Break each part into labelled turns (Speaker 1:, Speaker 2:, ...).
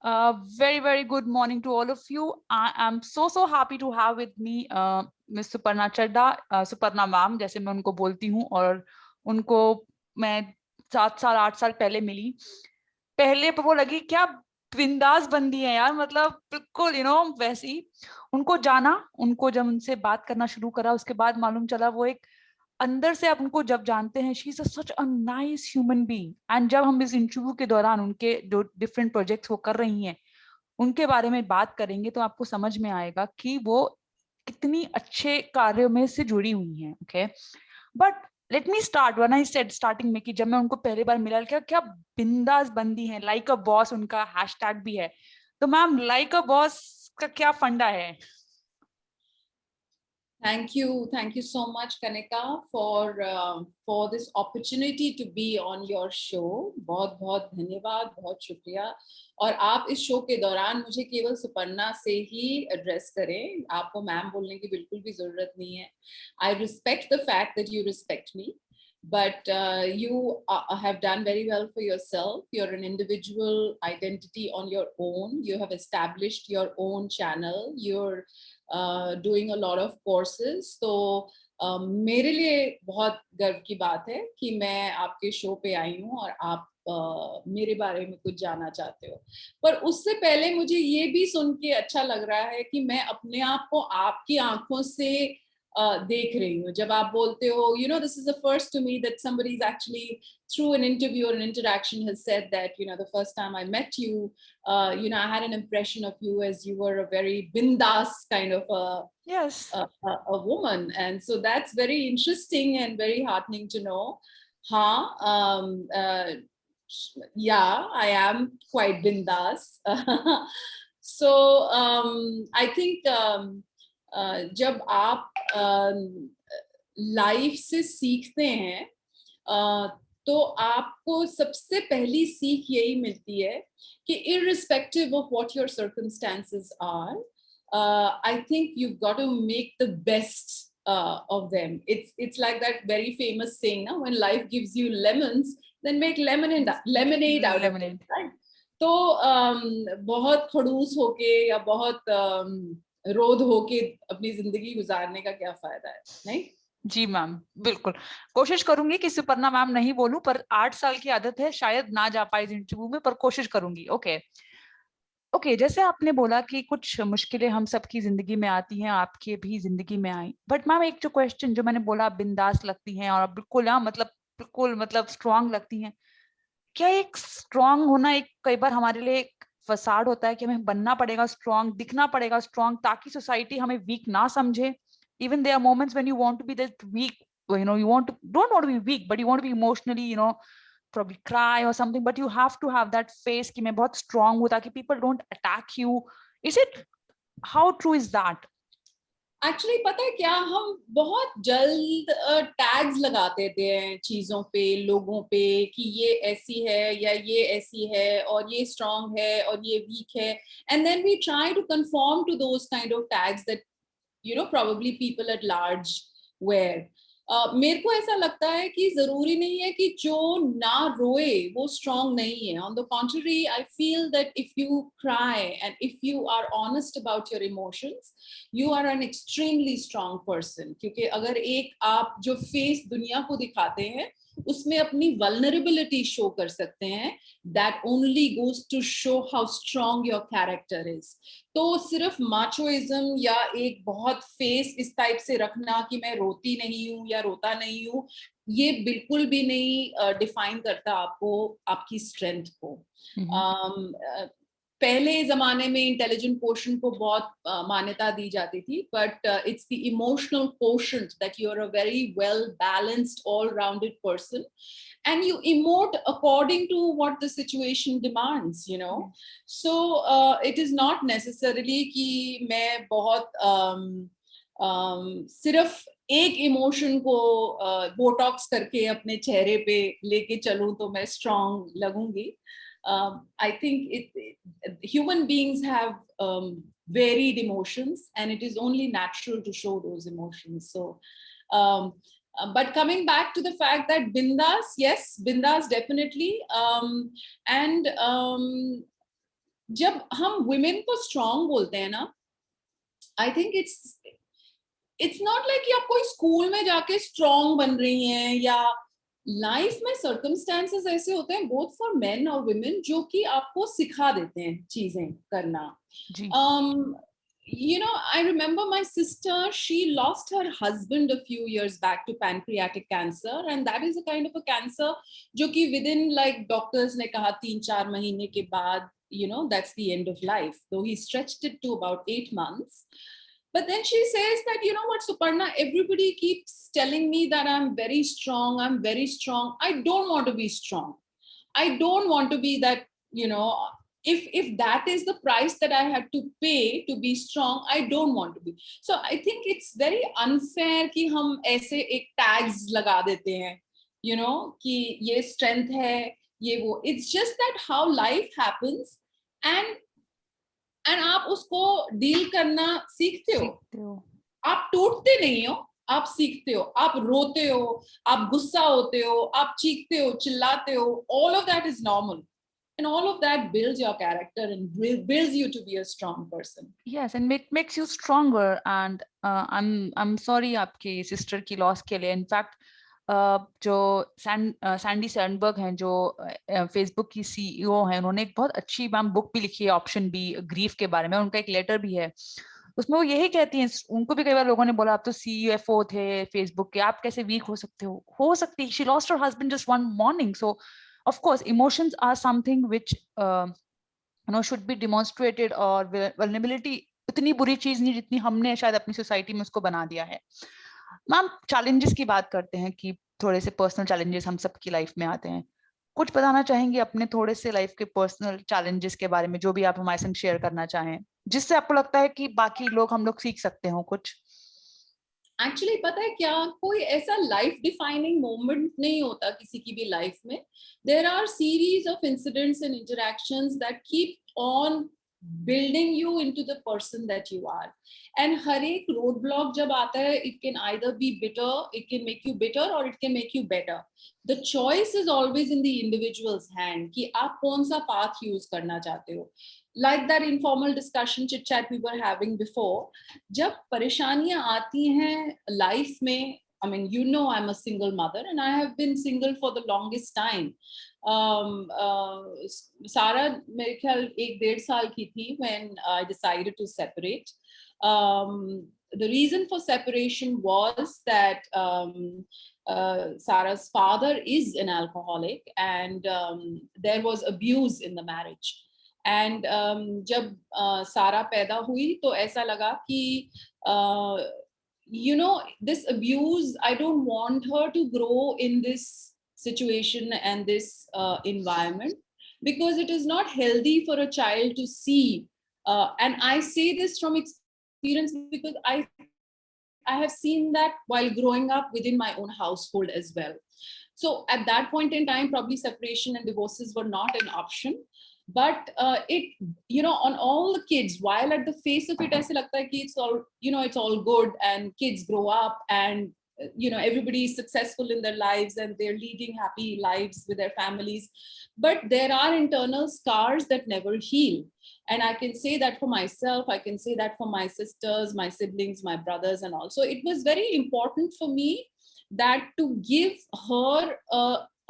Speaker 1: Very good morning to all of you. I am so happy to have with me Miss Suparna Chadda, Suparna ma'am जैसे मैं उनको बोलती हूँ, और उनको मैं 7 साल 8 साल पहले मिली। पहले वो लगी क्या बिंदास बंदी है यार, मतलब बिल्कुल वैसी। उनको जाना, उनको जब उनसे बात करना शुरू करा, उसके बाद मालूम चला वो एक अंदर से, आप उनको जब जानते हैं, she is such a nice human being. And जब हम इस इंटरव्यू के दौरान उनके जो डिफरेंट प्रोजेक्ट्स वो कर रही हैं उनके बारे में बात करेंगे, तो आपको समझ में आएगा कि वो कितनी अच्छे कार्यों में से जुड़ी हुई हैं। Okay, but let me start. One I said starting में कि जब मैं उनको पहली बार मिला, क्या क्या बिंदास बंदी है, लाइक अ बॉस उनका हैशटैग भी है। तो मैम, लाइक अ बॉस का क्या फंडा है?
Speaker 2: Thank you so much, Kanika, for this opportunity to be on your show. बहुत बहुत धन्यवाद, बहुत शुक्रिया। और आप इस शो के दौरान मुझे केवल सुपर्णा से ही एड्रेस करें, आपको मैम बोलने की बिल्कुल भी जरूरत नहीं है। I respect the fact that you respect me, but you have done very well for yourself. You're an individual identity on your own. You have established your own channel. You're doing a lot of courses. तो मेरे लिए बहुत गर्व की बात है कि मैं आपके शो पे आई हूँ और आप मेरे बारे में कुछ जानना चाहते हो। पर उससे पहले मुझे ये भी सुन के अच्छा लग रहा है कि मैं अपने आप को आपकी आंखों से देख रही हूँ। जब आप बोलते हो, you know, this is the first to me that somebody is actually through an interview or an interaction has said that, you know, the first time I met you, you know, I had an impression of you as you were a very bindas kind of
Speaker 1: Yes.
Speaker 2: a woman. And so that's very interesting and very heartening to know. Huh? Yeah, I am quite bindas. So I think जब आप life से सीखते हैं, तो आपको सबसे पहली सीख यही मिलती है कि irrespective of what your circumstances are, I think you've got to make the best of them. It's like that very famous saying, na? When life gives you lemons, then make lemonade out of it,
Speaker 1: lemonade.
Speaker 2: right? तो बहुत खड़ूस होके या बहुत रोध होके अपनी जिंदगी गुजारने का क्या फायदा है, नहीं?
Speaker 1: जी मैम, बिल्कुल कोशिश करूंगी कि सुपर्णा मैम नहीं बोलूं, पर 8 साल की आदत है, शायद ना जा पाए इस इंटरव्यू में, पर कोशिश करूंगी। ओके। ओके, जैसे आपने बोला कि कुछ मुश्किलें हम सबकी जिंदगी में आती हैं, आपके भी जिंदगी में आई, बट मैम एक जो क्वेश्चन जो मैंने बोला, आप बिंदास लगती हैं और आप बिल्कुल, हाँ मतलब बिल्कुल, मतलब स्ट्रांग लगती हैं। क्या एक स्ट्रांग होना एक कई बार हमारे लिए एक फसाड होता है कि हमें बनना पड़ेगा स्ट्रांग, दिखना पड़ेगा स्ट्रांग, ताकि सोसाइटी हमें वीक ना समझे? Even there are moments when you want to be that weak, you want to don't want to be weak, but you want to be emotionally, probably cry or something, but you have to have that face कि मैं बहुत strong हूँ, ताकि people don't attack you. Is it, how true is that?
Speaker 2: Actually पता है क्या, हम बहुत जल्द टैग्स लगा देते हैं चीजों पे, लोगों पे, कि ये ऐसी है या ये ऐसी है और ये स्ट्रांग है और ये वीक है, and then we try to conform to those kind of tags that you know probably people at large wear. मेरे को ऐसा लगता है कि जरूरी नहीं है कि जो ना रोए वो स्ट्रांग नहीं है. On the contrary, I feel that if you cry and if you are honest about your emotions, you are an extremely strong person. क्योंकि अगर एक आप जो फेस दुनिया को दिखाते हैं उसमें अपनी वल्नरेबिलिटी शो कर सकते हैं, that only goes to show how strong your character is. तो सिर्फ माचोइज्म या एक बहुत फेस इस टाइप से रखना कि मैं रोती नहीं हूं या रोता नहीं हूं, ये बिल्कुल भी नहीं डिफाइन करता आपको, आपकी स्ट्रेंथ को.
Speaker 1: Mhm.
Speaker 2: पहले जमाने में इंटेलिजेंट क्वोशंट को बहुत मान्यता दी जाती थी, but it's the emotional quotient that you are a very well balanced all rounded person and you emote according to what the situation demands, you know. So it is not necessarily कि मैं बहुत सिर्फ एक emotion को Botox करके अपने चेहरे पे लेके चलूं तो मैं strong लगूंगी. I think human beings have varied emotions, and it is only natural to show those emotions. So but coming back to the fact that bindas, yes, bindas definitely, and जब हम women को strong बोलते हैं ना, I think it's not like कि आप कोई school में जाके strong बन रही हैं, या लाइफ में circumstances ऐसे होते हैं both for men और women जो कि आपको सिखा देते हैं चीजें करना.
Speaker 1: जी.
Speaker 2: You know, I remember my sister, she lost her husband a few years back to pancreatic cancer, and that is a kind of a cancer जो कि within, like, doctors ने कहा 3-4 महीने के बाद, you know, that's the end of life, though he stretched it to about 8 months. But then she says that, you know what, Suparna, everybody keeps telling me that I'm very strong, I'm very strong. I don't want to be strong. I don't want to be that, you know, if that is the price that I had to pay to be strong, I don't want to be. So I think it's very unfair कि हम ऐसे एक tags लगा देते हैं, you know, कि ये strength है, ये वो. It's just that how life happens, and आप उसको deal करना सीखते हो. आप टूटते नहीं हो, आप सीखते हो, आप रोते हो, आप गुस्सा होते हो, आप चीखते हो, चिल्लाते हो. All of that is normal, and all of that builds your character and builds you to be a strong person.
Speaker 1: Yes, and makes you stronger. And I'm sorry आपकी sister की loss के लिए. In fact, जो Sandy Sandberg हैं, जो Facebook की CEO हैं, उन्होंने एक बहुत अच्छी मैम बुक भी लिखी है, ऑप्शन बी, ग्रीफ के बारे में. उनका एक लेटर भी है, उसमें वो यही कहती हैं. उनको भी कई बार लोगों ने बोला आप तो CFO थे फेसबुक के, आप कैसे वीक हो सकते हो सकती. She lost her husband just one morning. So of course emotions are something which should be demonstrated. और vulnerability इतनी बुरी चीज नहीं जितनी हमने शायद अपनी सोसाइटी में उसको बना दिया है. मैम, चैलेंजेस की बात करते हैं कि थोड़े से पर्सनल चैलेंजेस हम सबकी लाइफ में आते हैं. कुछ बताना चाहेंगे अपने थोड़े से लाइफ के पर्सनल चैलेंजेस के बारे में, जो भी आप हमारे संग शेयर करना चाहें, जिससे आपको लगता है कि बाकी लोग, हम लोग सीख सकते हो कुछ?
Speaker 2: एक्चुअली पता है क्या, कोई ऐसा लाइफ डिफाइनिंग मोमेंट नहीं होता किसी की भी लाइफ में. There are series of incidents and interactions that keep on building you into the person that you are. And हर एक रोड ब्लॉक जब आता है, it can either be bitter, it can make you bitter, or it can make you better. The choice is always in the individual's hand कि आप कौन सा path use करना चाहते हो. Like that informal discussion chit chat we were having before, जब परेशानियां आती हैं लाइफ में, I mean, you know, I'm a single mother and I have been single for the longest time. सारा मेरे ख्याल 1-1.5 साल की थी when I decided to separate. The reason for separation was that Sarah's father is an alcoholic, and there was abuse in the marriage. And जब सारा पैदा हुई तो ऐसा लगा कि you know, this abuse, I don't want her to grow in this situation and this environment, because it is not healthy for a child to see. And I say this from experience because I have seen that while growing up within my own household as well. So at that point in time, probably separation and divorces were not an option. But it, you know, on all the kids, while at the face of it, aise lagta hai ki it's all, you know, it's all good and kids grow up and, you know, everybody is successful in their lives and they're leading happy lives with their families. But there are internal scars that never heal. And I can say that for myself, I can say that for my sisters, my siblings, my brothers, and also it was very important for me that to give her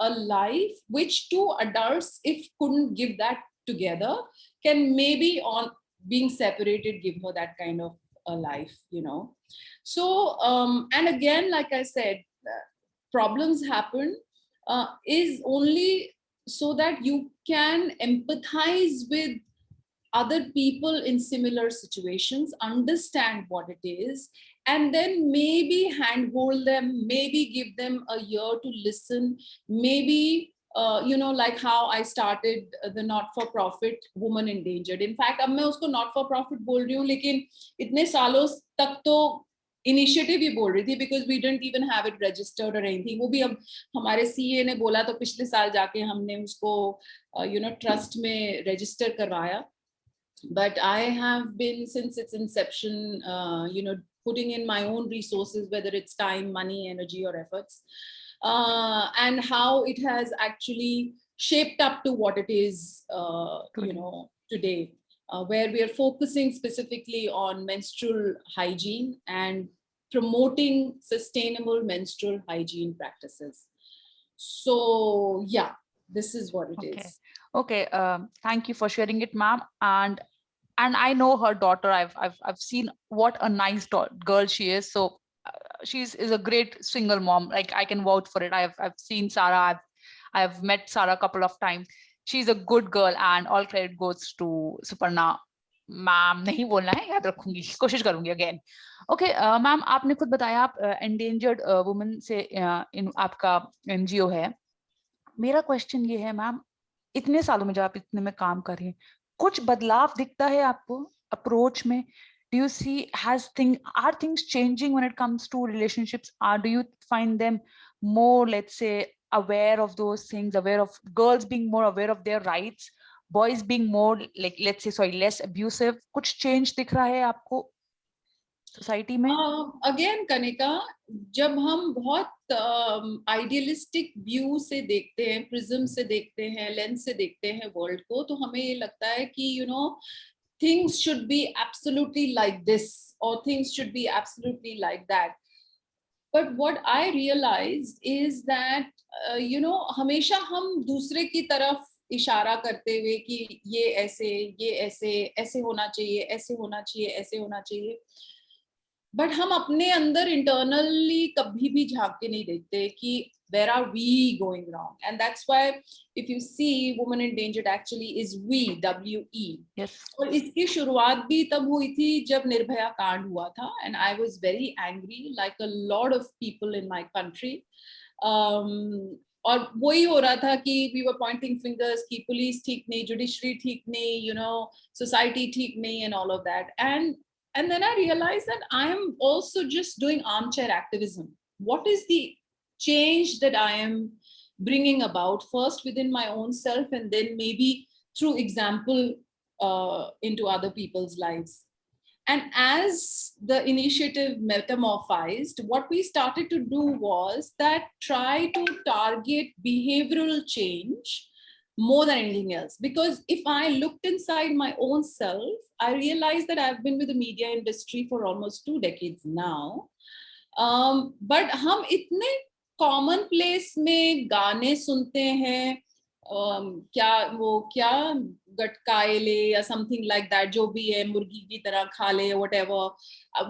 Speaker 2: a life which two adults, if couldn't give that together, can maybe on being separated give her that kind of a life, you know. So and again, like I said, problems happen is only so that you can empathize with other people in similar situations, understand what it is, and then maybe handhold them, maybe give them a ear to listen, maybe you know, like how I started the not-for-profit Women Endangered. In fact, अब मैं उसको not-for-profit बोल रही हूँ, लेकिन इतने सालों तक तो इनिशिएटिव ही बोल रही थी, because we didn't even have it registered or anything. वो भी अब हमारे CA ने बोला तो पिछले साल जाके हमने उसको you know, trust में register करवाया. But I have been, since its inception, you know, putting in my own resources, whether it's time, money, energy, or efforts, and how it has actually shaped up to what it is, you know, today, where we are focusing specifically on menstrual hygiene and promoting sustainable menstrual hygiene practices. So yeah, this is what it is.
Speaker 1: Okay. Thank you for sharing it, ma'am. And I know her daughter. I've seen what a nice girl she is. So she's is a great single mom. Like, I can vouch for it. I've seen Sarah. I've met Sarah a couple of times. She's a good girl, and all credit goes to Suparna. Ma'am नहीं बोलना है, याद रखूंगी, कोशिश करूंगी again. Okay ma'am, आपने खुद बताया आप एंडेंजर्ड वुमेन से आपका एनजीओ है. मेरा क्वेश्चन ये है मैम, इतने सालों में जब आप इतने में काम कर रहे हैं, कुछ बदलाव दिखता है आपको अप्रोच में? Do you see, are things changing when it comes to relationships? Do you find them more, let's say, aware of those things, aware of girls being more aware of their rights, boys being more, like, let's say, sorry, less abusive? कुछ change दिख रहा है आपको society में?
Speaker 2: Again Kanika, जब हम बहुत idealistic view से देखते हैं, प्रिज्म से देखते हैं, लेंस से देखते हैं वर्ल्ड को, तो हमें ये लगता है कि you know things should be absolutely like this or things should be absolutely like that. But what I realized is that you know, हमेशा हम दूसरे की तरफ इशारा करते हुए कि ये ऐसे ऐसे होना चाहिए, ऐसे होना चाहिए, ऐसे होना चाहिए, बट हम अपने अंदर इंटरनली कभी भी झांक के नहीं देखते कि where are we going wrong. And that's why if you see women endangered actually is we.
Speaker 1: Yes.
Speaker 2: और इसकी शुरुआत भी तब हुई थी जब निर्भया कांड हुआ था, and I was very angry like a lot of people in my country. और वही हो रहा था कि we were pointing fingers कि पुलिस ठीक नहीं, जुडिशरी ठीक नहीं, you know, society ठीक नहीं, and all of that. And then I realized that I am also just doing armchair activism. What is the change that I am bringing about, first within my own self, and then maybe through example into other people's lives? And as the initiative metamorphized, what we started to do was that try to target behavioral change more than anything else. Because if I looked inside my own self, I realized that I've been with the media industry for almost 2 decades now. But हम इतने common place में गाने सुनते हैं, क्या गटकाए ले या something like that, जो भी है, मुर्गी की तरह खा ले, whatever.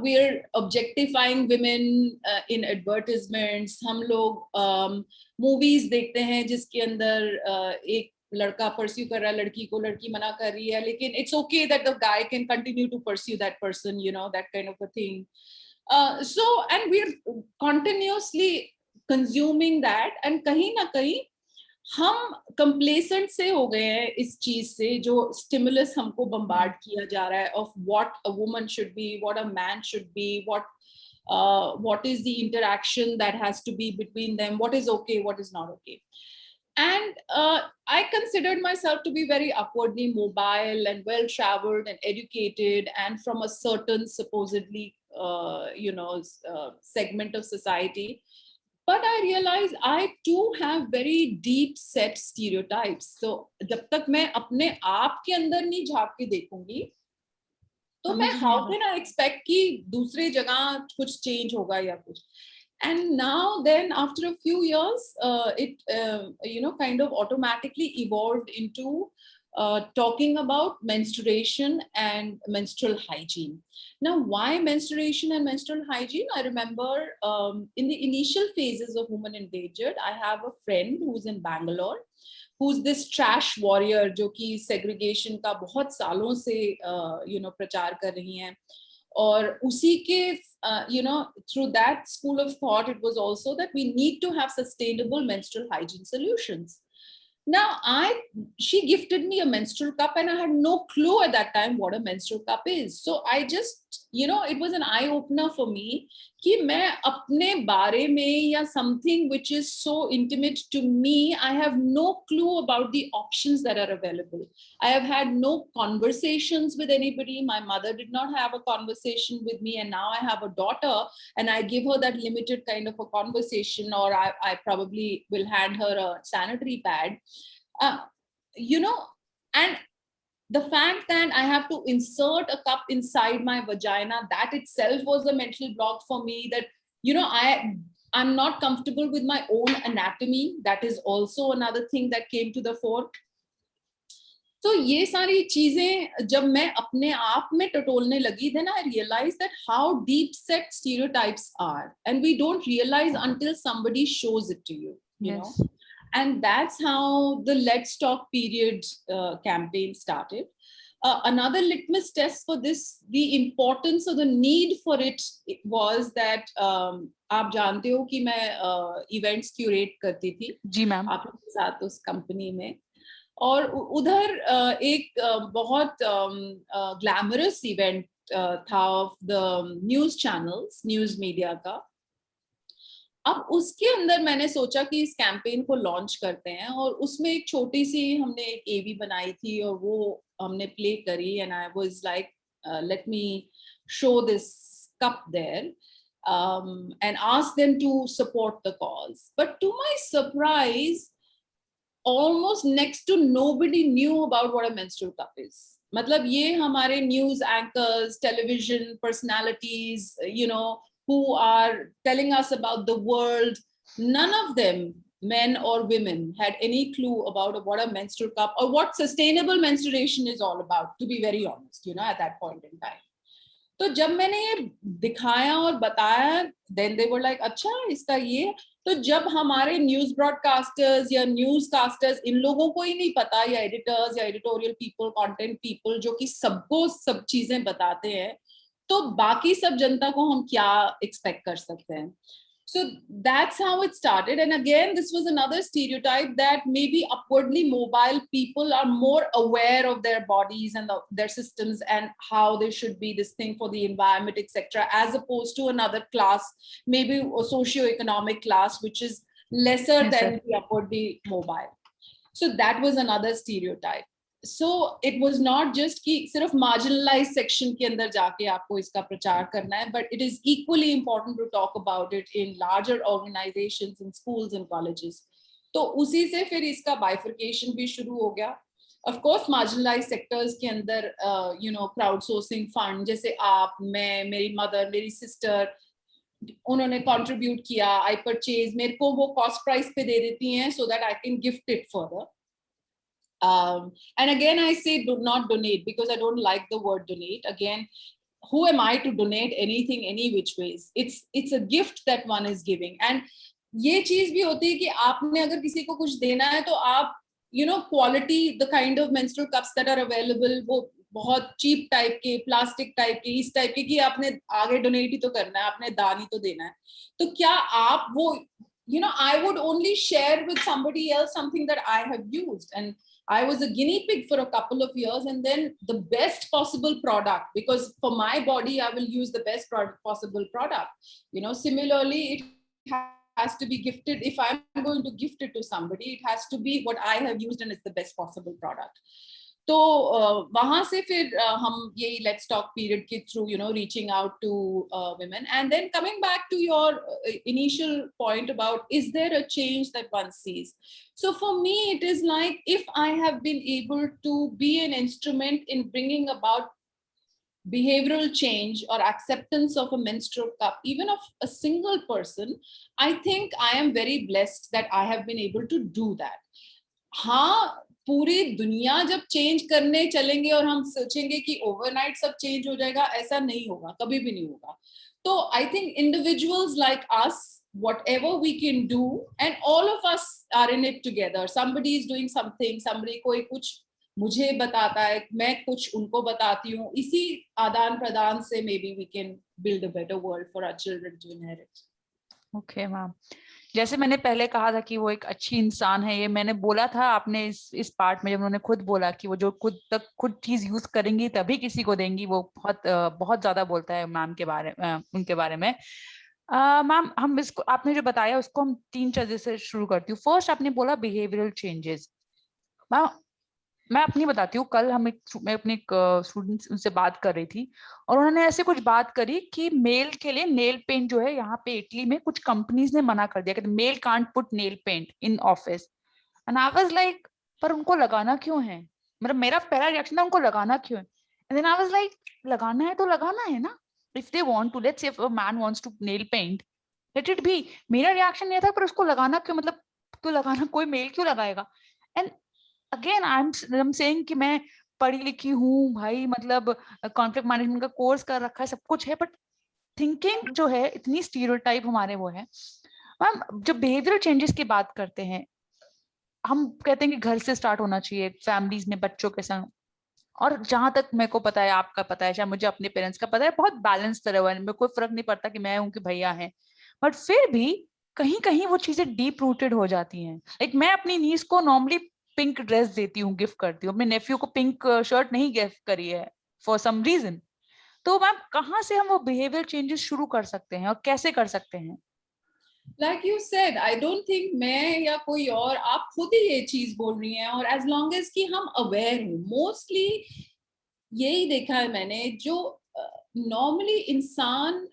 Speaker 2: We are objectifying women in advertisements. हम लोग मूवीज देखते हैं जिसके अंदर एक लड़का परस्यू कर रहा है लड़की को, लड़की मना कर रही है, लेकिन it's okay that the guy can continue to pursue that person, you know, that kind of a thing. So, and we're continuously consuming that, and कहीं ना कहीं हम कंप्लेसेंट से हो गए हैं इस चीज से, जो स्टिमुलस हमको बम्बार्ड किया जा रहा है of what a woman should be, what a man should be, what is the interaction that has to be between them, what is okay, what is not okay. And I considered myself to be very upwardly mobile and well traveled and educated and from a certain supposedly segment of society. But I realized I too have very deep set stereotypes. So जब तक मैं अपने आप के अंदर नहीं झांक के देखूंगी, तो मैं how can I expect कि दूसरे जगह कुछ change होगा या कुछ. And now then after a few years, it kind of automatically evolved into talking about menstruation and menstrual hygiene. Now, why menstruation and menstrual hygiene? I remember in the initial phases of Women Endangered, I have a friend who's in Bangalore, who's this trash warrior, जो कि segregation का बहुत सालों से प्रचार कर रही हैं. और उसी के through that school of thought, it was also that we need to have sustainable menstrual hygiene solutions. Now, she gifted me a menstrual cup, and I had no clue at that time what a menstrual cup is. So I just, it was an eye opener for me कि मैं अपने बारे में या something which is so intimate to me, I have no clue about the options that are available. I have had no conversations with anybody. My mother did not have a conversation with me, and now I have a daughter, and I give her that limited kind of a conversation, or I probably will hand her a sanitary pad. And the fact that I have to insert a cup inside my vagina, that itself was a mental block for me. That, you know, I'm not comfortable with my own anatomy. That is also another thing that came to the fore. तो ये सारी चीजें जब मैं अपने आप में टटोलने लगी, then I realized that how deep set stereotypes are, and we don't realize until somebody shows it to you, you know. And that's how the Let's Talk period campaign started. Another litmus test for this, the importance or the need for it was that आप जानते हो कि मैं events curate करती थी
Speaker 1: जी ma'am,
Speaker 2: आपके साथ उस कंपनी में, और उधर एक बहुत ग्लैमरस इवेंट था of the news channels, news media का. अब उसके अंदर मैंने सोचा कि इस कैंपेन को लॉन्च करते हैं, और उसमें एक छोटी सी हमने एक एवी बनाई थी और वो हमने प्ले करी, and I was like let me show this cup there and ask them to support the cause. But to my surprise, almost next to nobody knew about what a menstrual cup is. मतलब ये हमारे news anchors, television personalities, you know, who are telling us about the world, none of them, men or women, had any clue about what a menstrual cup or what sustainable menstruation is all about, to be very honest, you know, at that point in time. तो जब मैंने ये दिखाया और बताया, then they were like, अच्छा इसका ये. तो जब हमारे न्यूज ब्रॉडकास्टर्स या न्यूज कास्टर्स, इन लोगों को ही नहीं पता, या एडिटर्स या एडिटोरियल पीपल, कंटेंट पीपल, जो कि सबको सब चीजें बताते हैं, तो बाकी सब जनता को हम क्या एक्सपेक्ट कर सकते हैं. So that's how it started. And again, this was another stereotype that maybe upwardly mobile people are more aware of their bodies and their systems and how they should be this thing for the environment, etc., as opposed to another class, maybe a socio-economic class, which is lesser than the upwardly mobile. So that was another stereotype. So it was not just कि सिर्फ marginalized section के अंदर जाके आपको इसका प्रचार करना है, but it is equally important to talk about it in larger organizations, in schools and colleges. तो उसी से फिर इसका bifurcation भी शुरू हो गया. Of course, marginalized sectors के अंदर you know, crowdsourcing fund, जैसे आप, मैं, मेरी mother, मेरी sister, उन्होंने contribute किया. I purchase, मेरे को वो cost price पे दे देती हैं so that I can gift it further. And again, I say do not donate, because I don't like the word donate. Again, who am I to donate anything any which ways? It's a gift that one is giving. And ये चीज भी होती है कि आपने अगर किसी को कुछ देना है तो आप, you know, quality, the kind of menstrual cups that are available, वो बहुत cheap type के, plastic type के, इस type के, कि आपने आगे donate ही तो करना है, आपने दान ही तो देना है. तो क्या आप वो, you know, I would only share with somebody else something that I have used, and I was a guinea pig for a couple of years, and then the best possible product, because for my body, I will use the best possible product. You know, similarly, it has to be gifted. If I'm going to gift it to somebody, it has to be what I have used and it's the best possible product. तो वहां से फिर हम यही Let's Talk period के through, you know, reaching out to women, and then coming back to your initial point about, is there a change that one sees? So for me, it is like, if I have been able to be an instrument in bringing about behavioral change or acceptance of a menstrual cup, even of a single person, I think I am very blessed that I have been able to do that. हाँ, पूरी दुनिया जब change करने चलेंगे और हम सोचेंगे कि ओवरनाइट सब चेंज हो जाएगा, ऐसा नहीं होगा, कभी भी नहीं होगा. तो I think individuals like us, whatever we can do, and all of us are in it together. Somebody is doing something, somebody कोई कुछ मुझे बताता है, मैं कुछ उनको बताती हूँ, इसी आदान प्रदान से maybe we can build a better world for our children to inherit.
Speaker 1: Okay, ma'am. जैसे मैंने पहले कहा था कि वो एक अच्छी इंसान है, ये मैंने बोला था, आपने इस पार्ट में जब उन्होंने खुद बोला कि वो जो खुद चीज यूज करेंगी तभी किसी को देंगी, वो बहुत ज्यादा बोलता है मैम के बारे उनके बारे में. मैम, हम इसको, आपने जो बताया उसको हम 3 चीजों से शुरू करती हूँ. फर्स्ट, आपने बोला बिहेवियरल चेंजेस. मैम, मैं अपनी बताती हूँ. कल मैं अपने स्टूडेंट्स उनसे बात कर रही थी और उन्होंने ऐसे कुछ बात करी कि मेल के लिए नेल पेंट जो है यहाँ पे इटली में कुछ कंपनीज ने मना कर दिया कि male can't put nail paint in office. And I was like, पर उनको लगाना क्यों है? मतलब मेरा पहला रिएक्शन था उनको लगाना क्यों है, and then I was like लगाना है तो लगाना है ना, if they want to, let's say if a man wants to nail paint, let it be. मेरा रिएक्शन ये था पर उसको लगाना क्यों, मतलब क्यों लगाना, कोई मेल क्यों लगाएगा। And again I am saying कि मैं पढ़ी लिखी हूँ भाई, मतलब कॉन्फ्लिक्ट मैनेजमेंट का कोर्स कर रखा है, सब कुछ है, बट थिंकिंग जो है इतनी स्टीरियोटाइप हमारे वो है। मैम जब बिहेवियरल चेंजेस की बात करते हैं, हम कहते हैं कि घर से स्टार्ट होना चाहिए, फैमिलीज में बच्चों के संग, और जहां तक मेरे को पता है, आपका पता है, चाहे मुझे अपने पेरेंट्स का पता है, बहुत बैलेंस तरह हुआ है, मेरे को कोई फर्क नहीं पड़ता कि मैं हूं कि भैया हैं, बट फिर भी कहीं कहीं वो चीजें डीप रूटेड हो जाती हैं। लाइक मैं अपनी नीस को नॉर्मली पिंक ड्रेस देती हूँ, गिफ्ट करती हूँ, अपने नेफ्यू को पिंक शर्ट नहीं गिफ्ट करी है फॉर सम रीजन। तो मैम कहाँ से हम वो बिहेवियर चेंजेस शुरू कर सकते हैं और कैसे कर सकते हैं?
Speaker 2: Like you said, I don't think मैं या कोई और, आप खुद ही ये चीज बोल रही हैं, और as long as कि हम aware हैं, mostly यही देखा है मैंने, जो नॉर्मली इंसान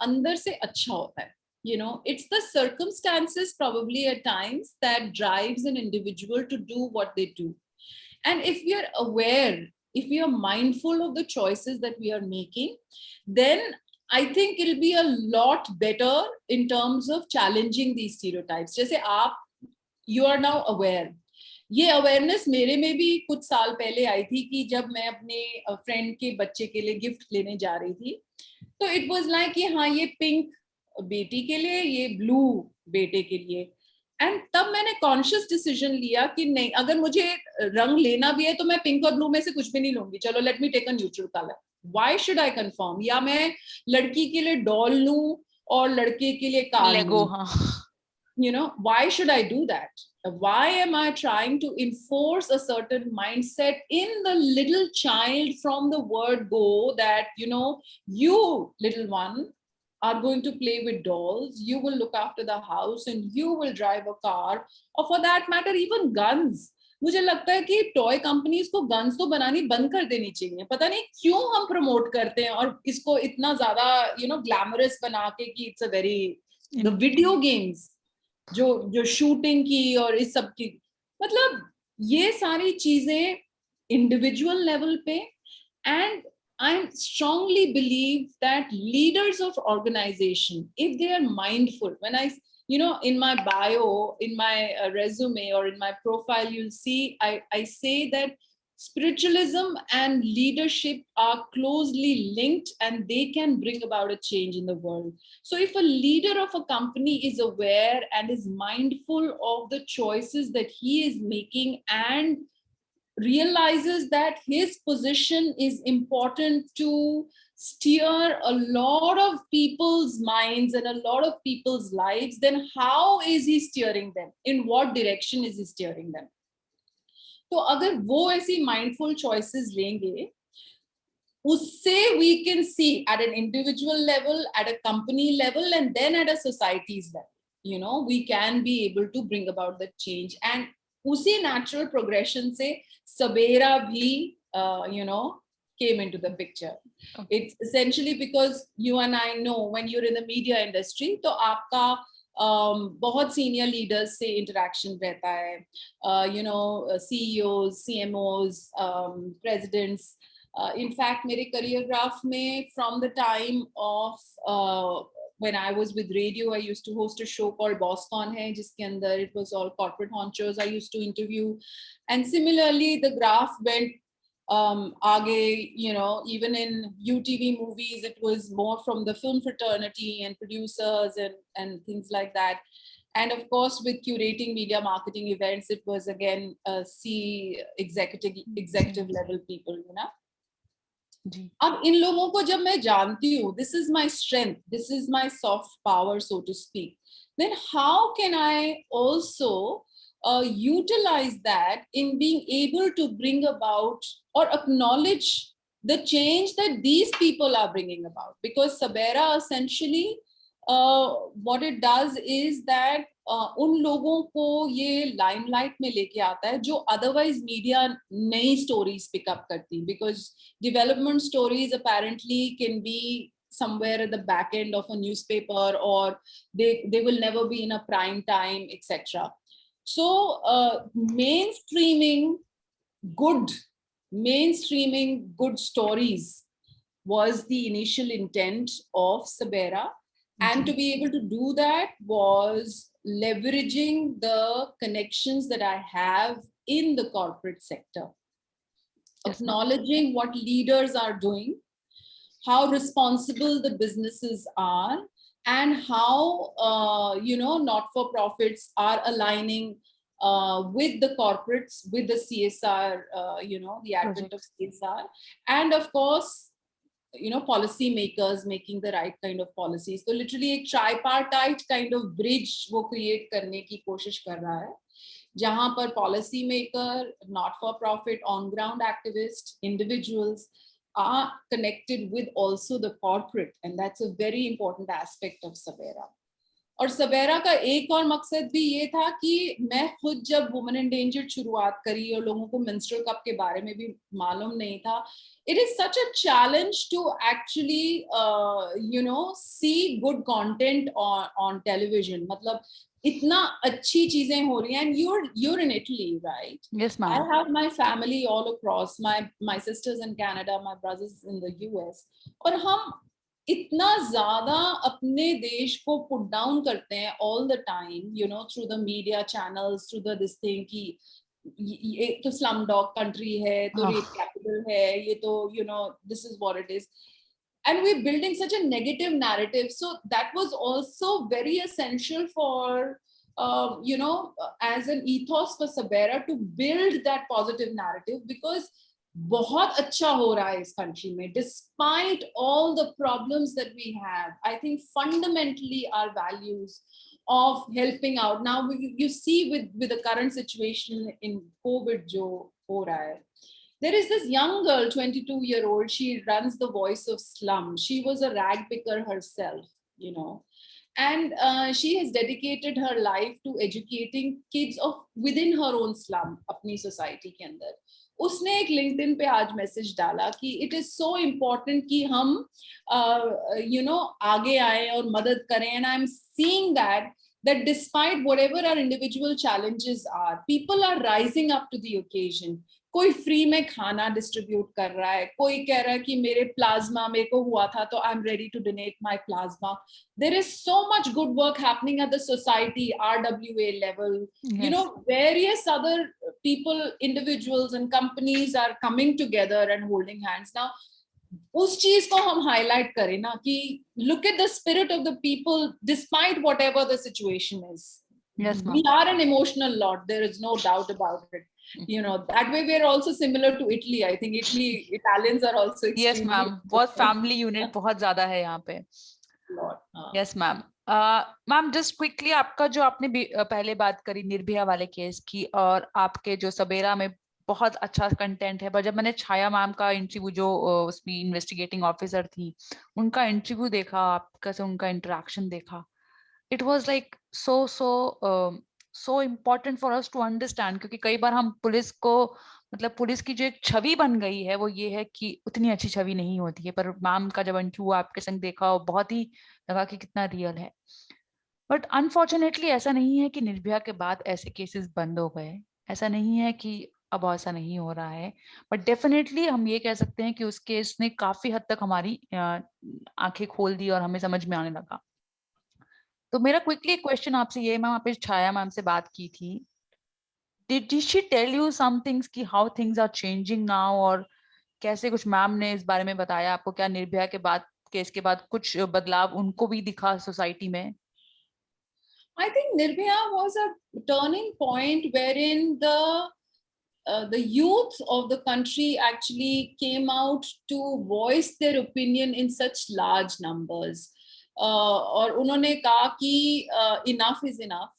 Speaker 2: अंदर से अच्छा होता है, you know, it's the circumstances probably at times that drives an individual to do what they do. And if we are aware, if we are mindful of the choices that we are making, then I think it'll be a lot better in terms of challenging these stereotypes. जैसे आप, you are now aware, ये awareness मेरे में भी कुछ साल पहले आई थी कि जब मैं अपने फ्रेंड के बच्चे के लिए गिफ्ट लेने जा रही थी, तो इट वाज लाइक कि हाँ ये पिंक बेटी के लिए, ये ब्लू बेटे के लिए। एंड तब मैंने कॉन्शियस डिसीजन लिया कि नहीं, अगर मुझे रंग लेना भी है तो मैं पिंक और ब्लू में से कुछ भी नहीं लूंगी, चलो let me take a neutral colour, why should I conform, या मैं लड़की के लिए डॉल लूं और लड़के के लिए कार
Speaker 1: लेगो,
Speaker 2: लूं,
Speaker 1: हाँ।
Speaker 2: you know, why should I do that? Why am I trying to enforce a certain mindset in the little child from the word go, that, you know, you little one are going to play with dolls, you will look after the house, and you will drive a car, or for that matter even guns. मुझे लगता है कि toy companies को guns तो बनानी बंद कर देनी चाहिए, पता नहीं क्यों हम प्रमोट करते हैं और इसको इतना ज्यादा यू नो ग्लैमरस बना के कि it's a very, the video games जो जो शूटिंग की और इस सब की, मतलब ये सारी चीजें इंडिविजुअल लेवल पे, and I strongly believe that leaders of organization, if they are mindful, when I, you know, in my bio, in my resume or in my profile, you'll see I say that spiritualism and leadership are closely linked and they can bring about a change in the world. So if a leader of a company is aware and is mindful of the choices that he is making and realizes that his position is important to steer a lot of people's minds and a lot of people's lives, then how is he steering them? In what direction is he steering them? तो अगर वो ऐसी mindful choices लेंगे, उससे we can see at an individual level, at a company level, and then at a society's level, you know, we can be able to bring about the change. And उसी natural progression से सबेरा भी you know came into the picture. Okay. It's essentially because you and I know when you're in the media industry, तो आपका बहुत senior leaders से interaction रहता है, you know CEOs, CMOs, presidents. In fact, मेरे career graph में from the time of when I was with radio, I used to host a show called Boss Con hai, जिसके अंदर it was all corporate honchos I used to interview, and similarly the graph went आगे, you know, even in UTV movies, it was more from the film fraternity and producers and things like that. And of course, with curating media marketing events, it was again executive level people, you know. अब इन लोगों को जब मैं जानती हूँ, this is my strength, this is my soft power, so to speak, then how can I also utilize that in being able to bring about or acknowledge the change that these people are bringing about? Because Sabera essentially what it does is that उन लोगों को ये limelight में लेके आता है जो otherwise media नई स्टोरीज पिकअप करती, because development stories apparently can be somewhere at the back end of a newspaper, or they will never be in a prime time, etc. So mainstreaming good mainstreaming good stories was the initial intent of Sabera. And to be able to do that was leveraging the connections that I have in the corporate sector, acknowledging what leaders are doing, how responsible the businesses are, and how not-for-profits are aligning with the corporates, with the CSR, the advent of CSR, and of course, policy makers making the right kind of policies. So literally a tripartite kind of bridge वो create करने की कोशिश कर रहा है, जहां पर policy maker, not-for-profit, on-ground activists, individuals are connected with also the corporate, and that's a very important aspect of Sabera. और सवेरा का एक और मकसद भी ये था कि मैं खुद जब वुमेन एंडेंजर्ड शुरुआत करी और लोगों को मेंस्ट्रुअल कप के बारे में भी मालूम नहीं था, it is such a challenge to actually see good content on television. मतलब इतना अच्छी चीजें हो रही हैं, and you're in Italy, right?
Speaker 1: Yes, ma'am.
Speaker 2: I have my family all across, my sisters in Canada, my brothers in the US, और हम इतना ज्यादा अपने देश को पुट डाउन करते हैं all the time, through the media channels, through the this thing कि ये तो स्लम डॉग कंट्री है, तो रेप कैपिटल है, ये तो this is what it is, and we're building such a negative narrative. So that was also very essential for as an ethos for Sabera to build that positive narrative, because बहुत अच्छा हो रहा है इस country में, despite all the problems that we have. I think fundamentally our values of helping out. Now you see with the current situation in COVID जो हो रहा है, there is this young girl, 22-year-old, she runs the Voice of Slum. She was a rag picker herself, and she has dedicated her life to educating kids of within her own slum, अपनी society के अंदर. उसने एक LinkedIn पे आज message डाला कि it is so important कि हम आगे आए और मदद करें. And I'm seeing that despite whatever our individual challenges are, people are rising up to the occasion. कोई फ्री में खाना डिस्ट्रीब्यूट कर रहा है, कोई कह रहा है कि मेरे प्लाज्मा मेरे को हुआ था तो I am ready to donate my plasma. There is so much good work happening at the society RWA level. Various other people, individuals and companies are coming together and holding hands. Now उस चीज को हम highlight करें ना कि look at the spirit of the people despite whatever the situation is.
Speaker 1: Yes, ma'am.
Speaker 2: We are an emotional lot, there is no doubt about it. That way we are also similar to Italy. I think Italians are also extremely.
Speaker 1: Yes, ma'am. बहुत family unit बहुत ज्यादा है यहाँ पे. Yes, ma'am. Ma'am just quickly, आपका जो आपने पहले बात करी निर्भया वाले केस की, और आपके जो सबेरा में बहुत अच्छा कंटेंट है, पर जब मैंने छाया मैम का इंटरव्यू, जो उसमें इन्वेस्टिगेटिंग ऑफिसर थी, उनका इंटरव्यू देखा, आपका से उनका इंटरेक्शन देखा, it was like so important for us to understand. क्योंकि कई बार हम पुलिस को, मतलब पुलिस की जो एक छवि बन गई है वो ये है कि उतनी अच्छी छवि नहीं होती है, पर मैम का जब इंटरव्यू आपके संग देखा, वो बहुत ही लगा कि कितना रियल है. बट अनफॉर्चुनेटली ऐसा नहीं है कि निर्भया के बाद ऐसे केसेस बंद हो गए, ऐसा नहीं है कि अब ऐसा नहीं हो रहा है, बट डेफिनेटली हम ये कह सकते हैं कि उस केस ने काफी हद तक हमारी आंखें खोल दी और हमें समझ में आने लगा. तो मेरा क्विकली एक क्वेश्चन आपसे ये, मैम आपने छाया मैम से बात की थी, did she tell you some things कि how things are changing now, और कैसे कुछ मैम ने इस बारे में बताया आपको? क्या निर्भया के बाद, केस के बाद कुछ बदलाव उनको भी दिखा सोसाइटी में?
Speaker 2: I think Nirbhaya was a turning point wherein the youth of the country actually came out to voice their opinion in such large numbers. और उन्होंने कहा कि enough is enough,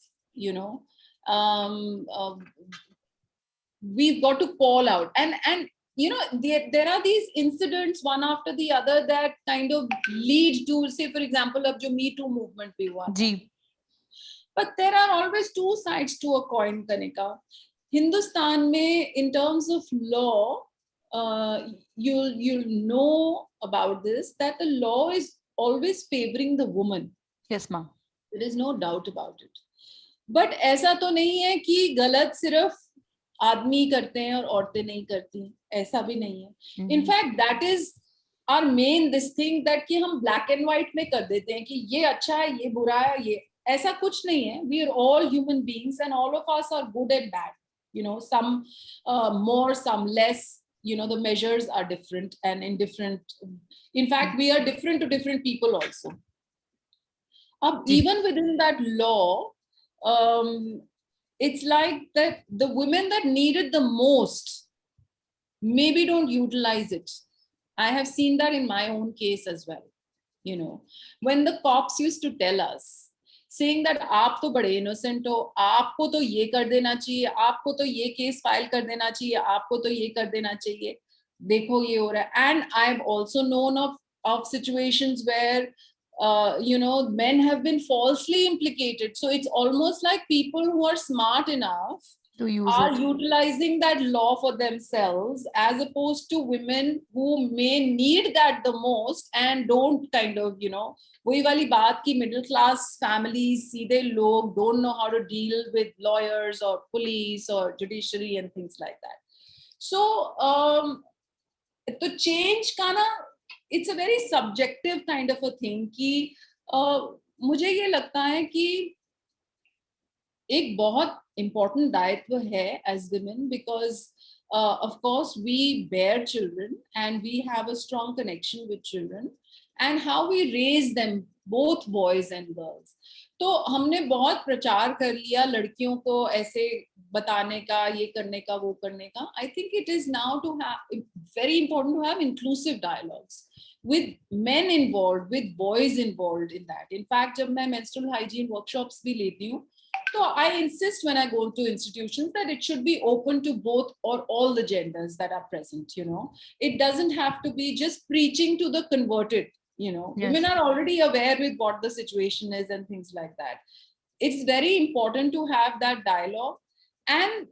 Speaker 2: we've got to call out, and there are these incidents one after the other that kind of lead to, say for example, अब जो Me Too movement भी हुआ
Speaker 1: जी.
Speaker 2: But there are always two sides to a coin, Kanika. Hindustan में, in terms of law, you'll know about this, that the law is always favoring the woman.
Speaker 1: Yes, ma'am.
Speaker 2: There is no doubt about it. But ऐसा तो नहीं है कि गलत सिर्फ आदमी करते हैं और औरतें नहीं करती, ऐसा भी नहीं है। In fact that is our main this thing that कि हम ब्लैक एंड व्हाइट में कर देते हैं कि ये अच्छा है, ये बुरा है, ये ऐसा कुछ नहीं है. We are all human beings and all of us are good and bad, you know, some more, some less, you know, the measures are different and in different, in fact we are different to different people also. Even within that law, it's like that the women that need it the most maybe don't utilize it. I have seen that in my own case as well. You know, when the cops used to tell us, saying that आप तो बड़े innocent हो, आपको तो ये कर देना चाहिए, आपको तो ये केस फाइल कर देना चाहिए, आपको तो ये कर देना चाहिए, देखो ये हो रहा है. And I've also known of situations where you know, men have been falsely implicated. So it's almost like people who are smart enough
Speaker 1: to use
Speaker 2: are
Speaker 1: it,
Speaker 2: utilizing that law for themselves, as opposed to women who may need that the most and don't kind of, you know, वही वाली बात की middle class families, सीधे लोग don't know how to deal with lawyers or police or judiciary and things like that. So तो change का ना, it's a very subjective kind of a thing कि मुझे ये लगता है कि एक बहुत important दायित्व है as women, because of course we bear children and we have a strong connection with children, and how we raise them, both boys and girls. तो हमने बहुत प्रचार कर लिया लड़कियों को ऐसे बताने का, ये करने का, वो करने का. I think it is now to have very important to have inclusive dialogues with men involved, with boys involved in that. In fact, जब मैं menstrual hygiene workshops भी लेती हूँ, so I insist when I go to institutions that it should be open to both or all the genders that are present. You know, it doesn't have to be just preaching to the converted. You know,
Speaker 1: Yes.
Speaker 2: Women are already aware with what the situation is and things like that. It's very important to have that dialogue, and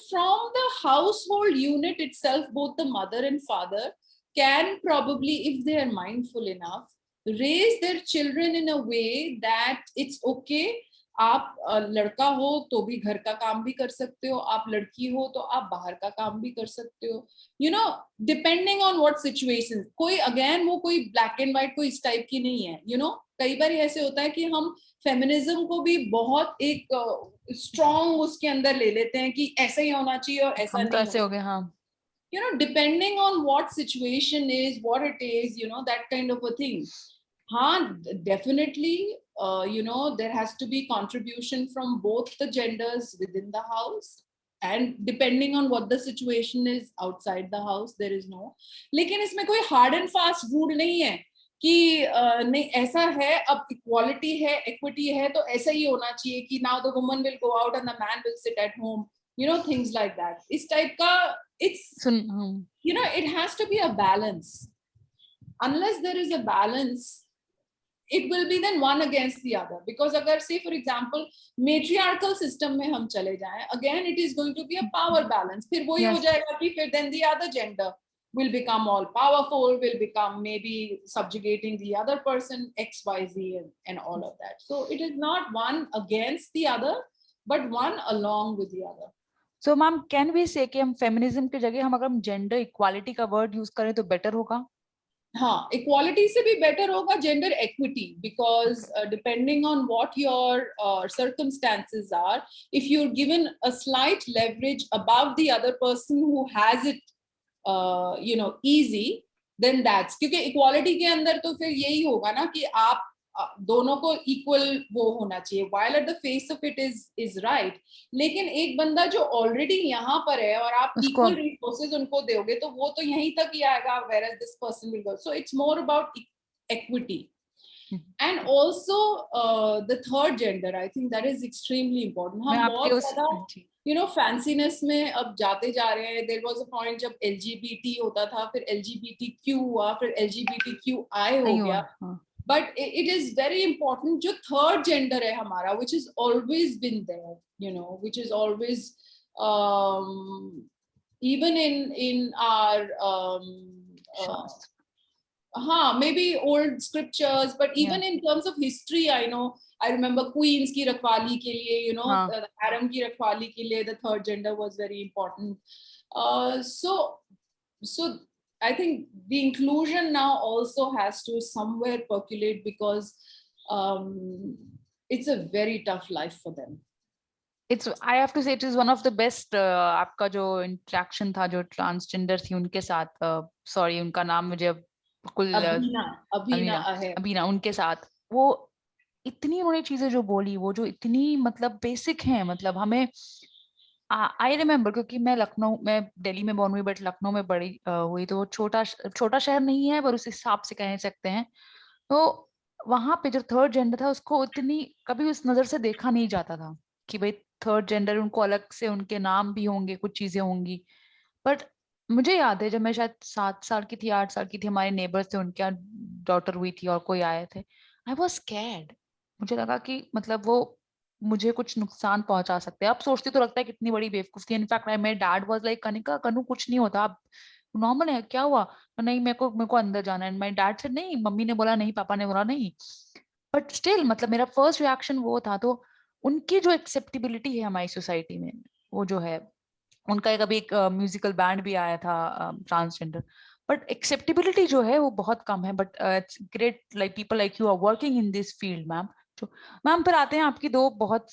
Speaker 2: from the household unit itself, both the mother and father can probably, if they are mindful enough, raise their children in a way that it's okay. आप लड़का हो तो भी घर का काम भी कर सकते हो, आप लड़की हो तो आप बाहर का काम भी कर सकते हो, you know, depending on what situation. कोई अगेन वो कोई ब्लैक एंड व्हाइट कोई इस टाइप की नहीं है. यू नो, कई बार ऐसे होता है कि हम फेमिनिज्म को भी बहुत एक स्ट्रॉन्ग उसके अंदर ले लेते हैं कि ऐसा ही होना चाहिए और ऐसा नहीं
Speaker 1: ऐसे हो गए. हाँ,
Speaker 2: you know, depending on what situation is, what it is, you know, that kind of a thing. Definitely, you know, there has to be contribution from both the genders within the house, and depending on what the situation is outside the house, there is no. लेकिन इसमें कोई hard and fast rule नहीं है कि नहीं ऐसा है, अब equality है, equity है, तो ऐसा ही होना चाहिए कि now the woman will go out and the man will sit at home. You know, things like that. इस type का, it's, you know, it has to be a balance. Unless there is a balance, it will be then one against the other. Because अगर say for example matriarchal system में हम चले जाएं, again it is going to be a power balance. फिर वही हो जाएगा कि फिर then the other gender will become all powerful, will become maybe subjugating the other person, X, Y, Z, and all of that. So it is not one against the other, but one along with the other.
Speaker 1: So ma'am, can we say कि हम feminism की जगह हम अगर हम gender equality का word use करें तो बेटर होगा?
Speaker 2: हाँ, इक्वालिटी से भी बेटर होगा gender equity, because depending on what your circumstances are, if you're given a slight leverage above the other person who has it you know, easy, then that's, क्योंकि equality के अंदर तो फिर यही होगा ना कि आप दोनों को इक्वल वो होना चाहिए, while at the face of it is right. लेकिन एक बंदा जो ऑलरेडी यहाँ पर है और आप इक्वल रिसोर्सेज उनको दोगे तो वो तो यहीं तक ही आएगा, whereas this person will go. So it's more about equity. And also the third gender, I think that is extremely important. हम बहुत ज़्यादा, you know, fanciness में अब जाते जा रहे हैं. There was a point जब LGBT होता था, फिर LGBTQ हुआ, फिर LGBTQI हो गया. But it is very important जो third gender है हमारा, which has always been there, you know, which is always even in our maybe old scriptures, but even in terms of history, I remember queens ki rakhwali ke liye, the harem ki rakhwali ke liye, the third gender was very important. So I think the inclusion now also has to somewhere percolate, because it's a very tough life for them.
Speaker 1: I have to say it is one of the best आपका जो interaction था जो transgender थी उनके साथ, sorry उनका नाम मुझे बिल्कुल अबीना उनके साथ, वो इतनी उन्होंने चीजें जो बोली, वो जो इतनी मतलब बेसिक हैं, मतलब हमें आई रिमेम्बर, क्योंकि मैं दिल्ली में बॉर्न हुई बट लखनऊ में बड़ी हुई, तो छोटा शहर नहीं है पर उस हिसाब से कह सकते हैं। तो वहां पे जो थर्ड जेंडर था उसको इतनी कभी उस नजर से देखा नहीं जाता था कि भाई थर्ड जेंडर, उनको अलग से उनके नाम भी होंगे, कुछ चीजें होंगी। बट मुझे याद है जब मैं शायद 7 साल की थी, 8 साल की थी, हमारे नेबर्स थे, उनके यहाँ डॉटर हुई थी और कोई आए थे, आई वॉज स्कैर्ड। मुझे लगा कि मतलब वो मुझे कुछ नुकसान पहुंचा सकते हैं। अब सोचती तो लगता है कितनी बड़ी बेवकूफ थी। इनफैक्ट मेरे डैड वाज लाइक, कनिका कनू कुछ नहीं होता, अब नॉर्मल है, क्या हुआ? नहीं, मेरे को अंदर जाना है। माय डैड से नहीं, मम्मी ने बोला नहीं, पापा ने बोला नहीं। बट स्टिल मतलब मेरा फर्स्ट रिएक्शन वो था। तो उनकी जो एक्सेप्टेबिलिटी है हमारी सोसाइटी में, वो जो है, उनका एक अभी एक म्यूजिकल बैंड भी आया था ट्रांसजेंडर, बट एक्सेप्टेबिलिटी जो है वो बहुत कम है। But it's great like people like you are working in this field ma'am. जो मैम फिर आते हैं आपकी दो बहुत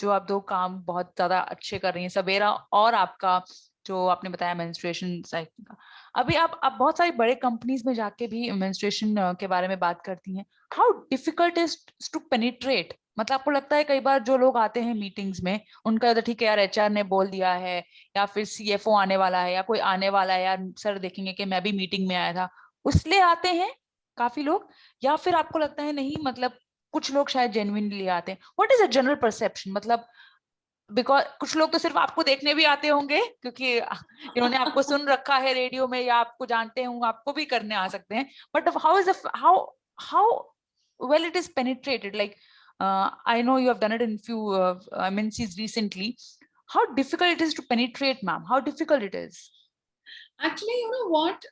Speaker 1: जो आप दो काम बहुत ज्यादा अच्छे कर रही हैं, सवेरा और आपका जो आपने बताया मेंस्ट्रुएशन साइकिल का। अभी आप बहुत सारी बड़े कंपनीज में जाके भी मेंस्ट्रुएशन के बारे में बात करती हैं। How difficult is to penetrate? मतलब आपको लगता है कई बार जो लोग आते हैं मीटिंग्स में, उनका तो ठीक है यार, एचआर ने बोल दिया है, या फिर सीएफओ आने वाला है, या कोई आने वाला है, यार सर देखेंगे कि मैं भी मीटिंग में आया था, उसलिए आते हैं काफी लोग? या फिर आपको लगता है नहीं, मतलब कुछ लोग शायद जेन्युइनली आते हैं? What is a general perception? मतलब बिकॉज कुछ लोग तो सिर्फ आपको देखने भी आते होंगे क्योंकि इन्होंने आपको सुन रखा है रेडियो में, या आपको जानते होंगे, आपको भी करने आ सकते हैं। But how well it is penetrated, like I know you have done it in few MNCs recently. How difficult it is to penetrate, ma'am? How difficult it is?
Speaker 2: Actually, you know what,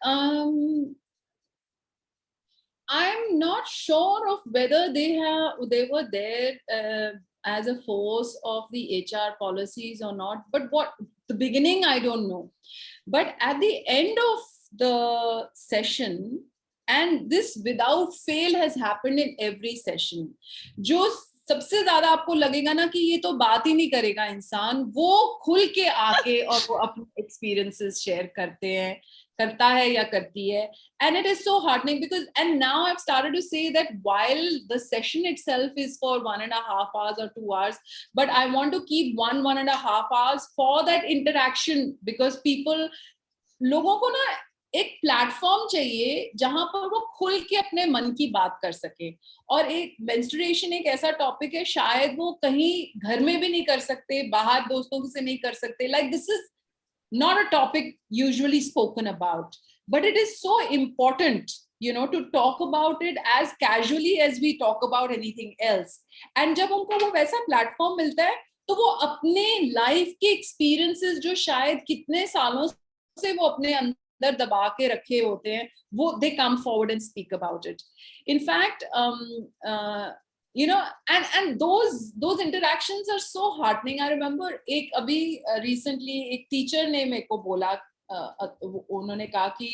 Speaker 2: I'm not sure of whether they were there as a force of the HR policies or not. But what the beginning, I don't know. But at the end of the session, and this without fail has happened in every session, जो सबसे ज्यादा आपको लगेगा ना कि ये तो बात ही नहीं करेगा इंसान, वो खुल के आके और वो अपने एक्सपीरियंसेस शेयर करता है या करती है. And it is so heartening because, and now I've started to say that while the session itself is for 1.5 hours or 2 hours, but I want to keep 1.5 hours for that interaction, because people, लोगों को ना एक platform चाहिए जहां पर वो खुल के अपने मन की बात कर सके. और एक मेंस्ट्रुएशन एक ऐसा टॉपिक है, शायद वो कहीं घर में भी नहीं कर सकते, बाहर दोस्तों से नहीं कर सकते. Like this is not a topic usually spoken about, but it is so important, to talk about it as casually as we talk about anything else. And जब उनको वो वैसा प्लेटफॉर्म मिलता है, तो वो अपने लाइफ के एक्सपीरियंसेस जो शायद कितने सालों से वो अपने अंदर दबा के रखे होते हैं, वो they come forward and speak about it. In fact, and those interactions are so heartening. I remember एक अभी recently एक teacher ने मेरे को बोला, उन्होंने कहा कि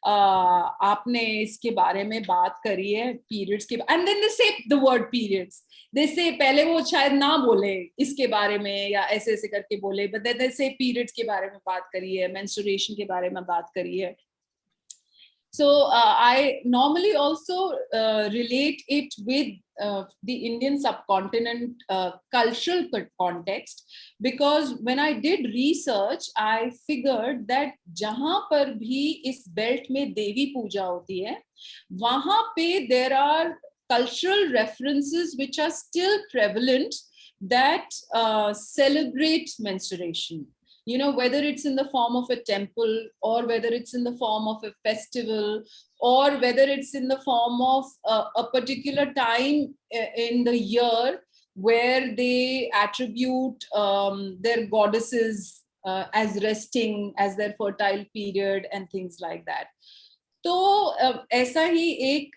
Speaker 2: आपने इसके बारे में बात करी है periods के, and then they say the word periods. They say पहले वो शायद ना बोले इसके बारे में या ऐसे ऐसे करके बोले, but then they say periods के बारे में बात करी है, menstruation के बारे में बात करी है. So I normally also relate it with the Indian subcontinent cultural context, because when I did research, I figured that जहाँ पर भी इस belt में देवी पूजा होती है, वहाँ पे there are cultural references which are still prevalent that celebrate menstruation. Whether it's in the form of a temple, or whether it's in the form of a festival, or whether it's in the form of a particular time in the year where they attribute their goddesses as resting, as their fertile period and things like that. तो ऐसा ही एक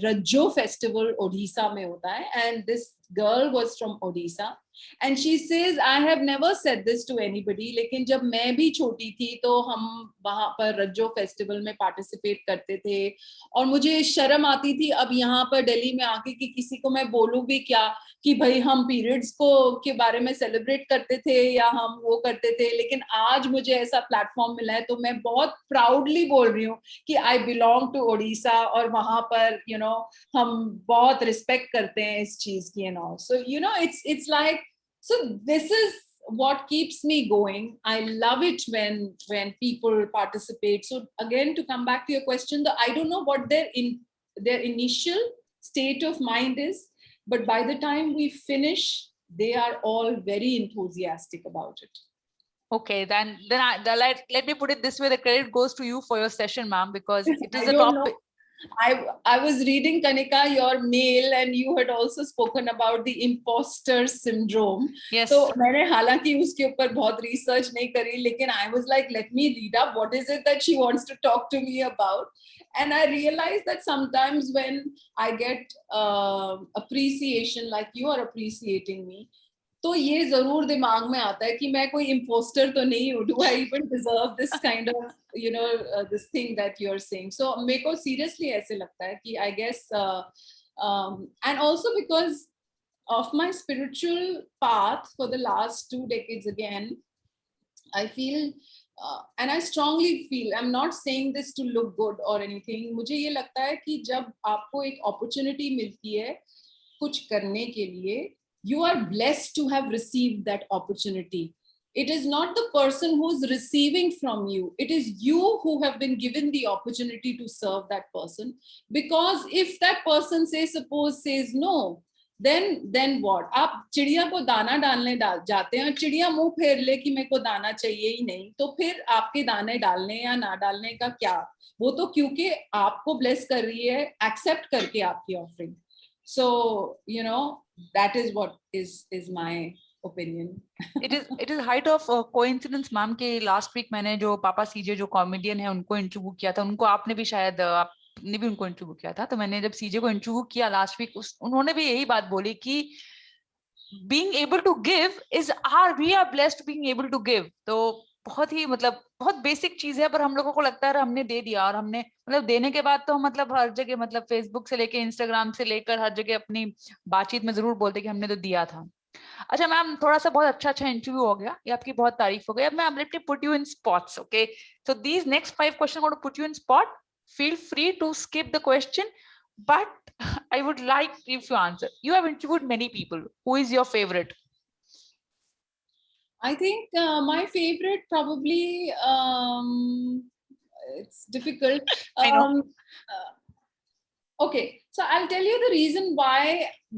Speaker 2: रज्जो festival Odisha में होता है, and this girl was from Odisha and she says I have never said this to anybody, लेकिन जब मैं भी छोटी थी तो हम वहां पर रज्जो फेस्टिवल में पार्टिसिपेट करते थे और मुझे शर्म आती थी अब यहाँ पर दिल्ली में आके कि किसी को मैं बोलूं भी क्या कि भाई हम पीरियड्स को के बारे में सेलिब्रेट करते थे या हम वो करते थे। लेकिन आज मुझे ऐसा प्लेटफॉर्म मिला है तो मैं बहुत प्राउडली बोल रही हूँ कि आई बिलोंग टू ओडिशा, और वहां पर हम बहुत रिस्पेक्ट करते हैं इस चीज की and all. So it's like, so this is what keeps me going. I love it when people participate. So again, to come back to your question, I don't know what their initial state of mind is, but by the time we finish, they are all very enthusiastic about it.
Speaker 1: Okay, let me put it this way: the credit goes to you for your session, ma'am, because it is
Speaker 2: I
Speaker 1: a
Speaker 2: don't know.
Speaker 1: topic.
Speaker 2: I was reading, Kanika, your mail, and you had also spoken about the imposter syndrome.
Speaker 1: Yes.
Speaker 2: So मैंने हालांकि उसके ऊपर बहुत research नहीं करी, लेकिन I was like, let me read up what is it that she wants to talk to me about. And I realized that sometimes when I get appreciation like you are appreciating me, तो ये जरूर दिमाग में आता है कि मैं कोई इम्पोस्टर तो नहीं हूँ, do I even deserve this kind of this thing that you are saying. So मेरे को सीरियसली ऐसे लगता है कि I guess and also because of my spiritual path for the last 2 decades again, I feel and I strongly feel, I'm not saying this to look good or anything, मुझे ये लगता है कि जब आपको एक opportunity मिलती है कुछ करने के लिए, you are blessed to have received that opportunity. It is not the person who's receiving from you, it is you who have been given the opportunity to serve that person. Because if that person says no, then what? आप चिड़िया को दाना डालने जाते हैं, चिड़िया मुंह फेर ले कि मेरे को दाना चाहिए ही नहीं, तो फिर आपके दाने डालने या ना डालने का क्या? वो तो क्योंकि आपको ब्लेस कर रही है, एक्सेप्ट करके आपकी offering. So that is what is my opinion.
Speaker 1: it is height of coincidence, ma'am, कि लास्ट वीक मैंने जो पापा सीजे जो कॉमेडियन है उनको इंटरव्यू किया था, उनको आपने भी शायद आपने भी उनको इंटरव्यू किया था, तो मैंने जब सीजे को इंटरव्यू किया लास्ट वीक, उन्होंने भी यही बात बोली कि being able to give is we are blessed being able to give। तो बहुत ही मतलब बहुत बेसिक चीज है, पर हम लोगों को लगता है हमने दे दिया, और हमने मतलब देने के बाद तो मतलब हर जगह मतलब फेसबुक से लेके इंस्टाग्राम से लेकर हर जगह अपनी बातचीत में जरूर बोलते कि हमने तो दिया था। अच्छा मैम, थोड़ा सा बहुत अच्छा इंटरव्यू हो गया, ये आपकी बहुत तारीफ हो गई। अब मैं let me put you in spots, okay? So these next 5 question going to put you in spot, feel free to skip the question, but I would like if you answer. You have interviewed many people, who is your favorite?
Speaker 2: I think my favorite probably it's difficult.
Speaker 1: I know.
Speaker 2: Okay, so I'll tell you the reason why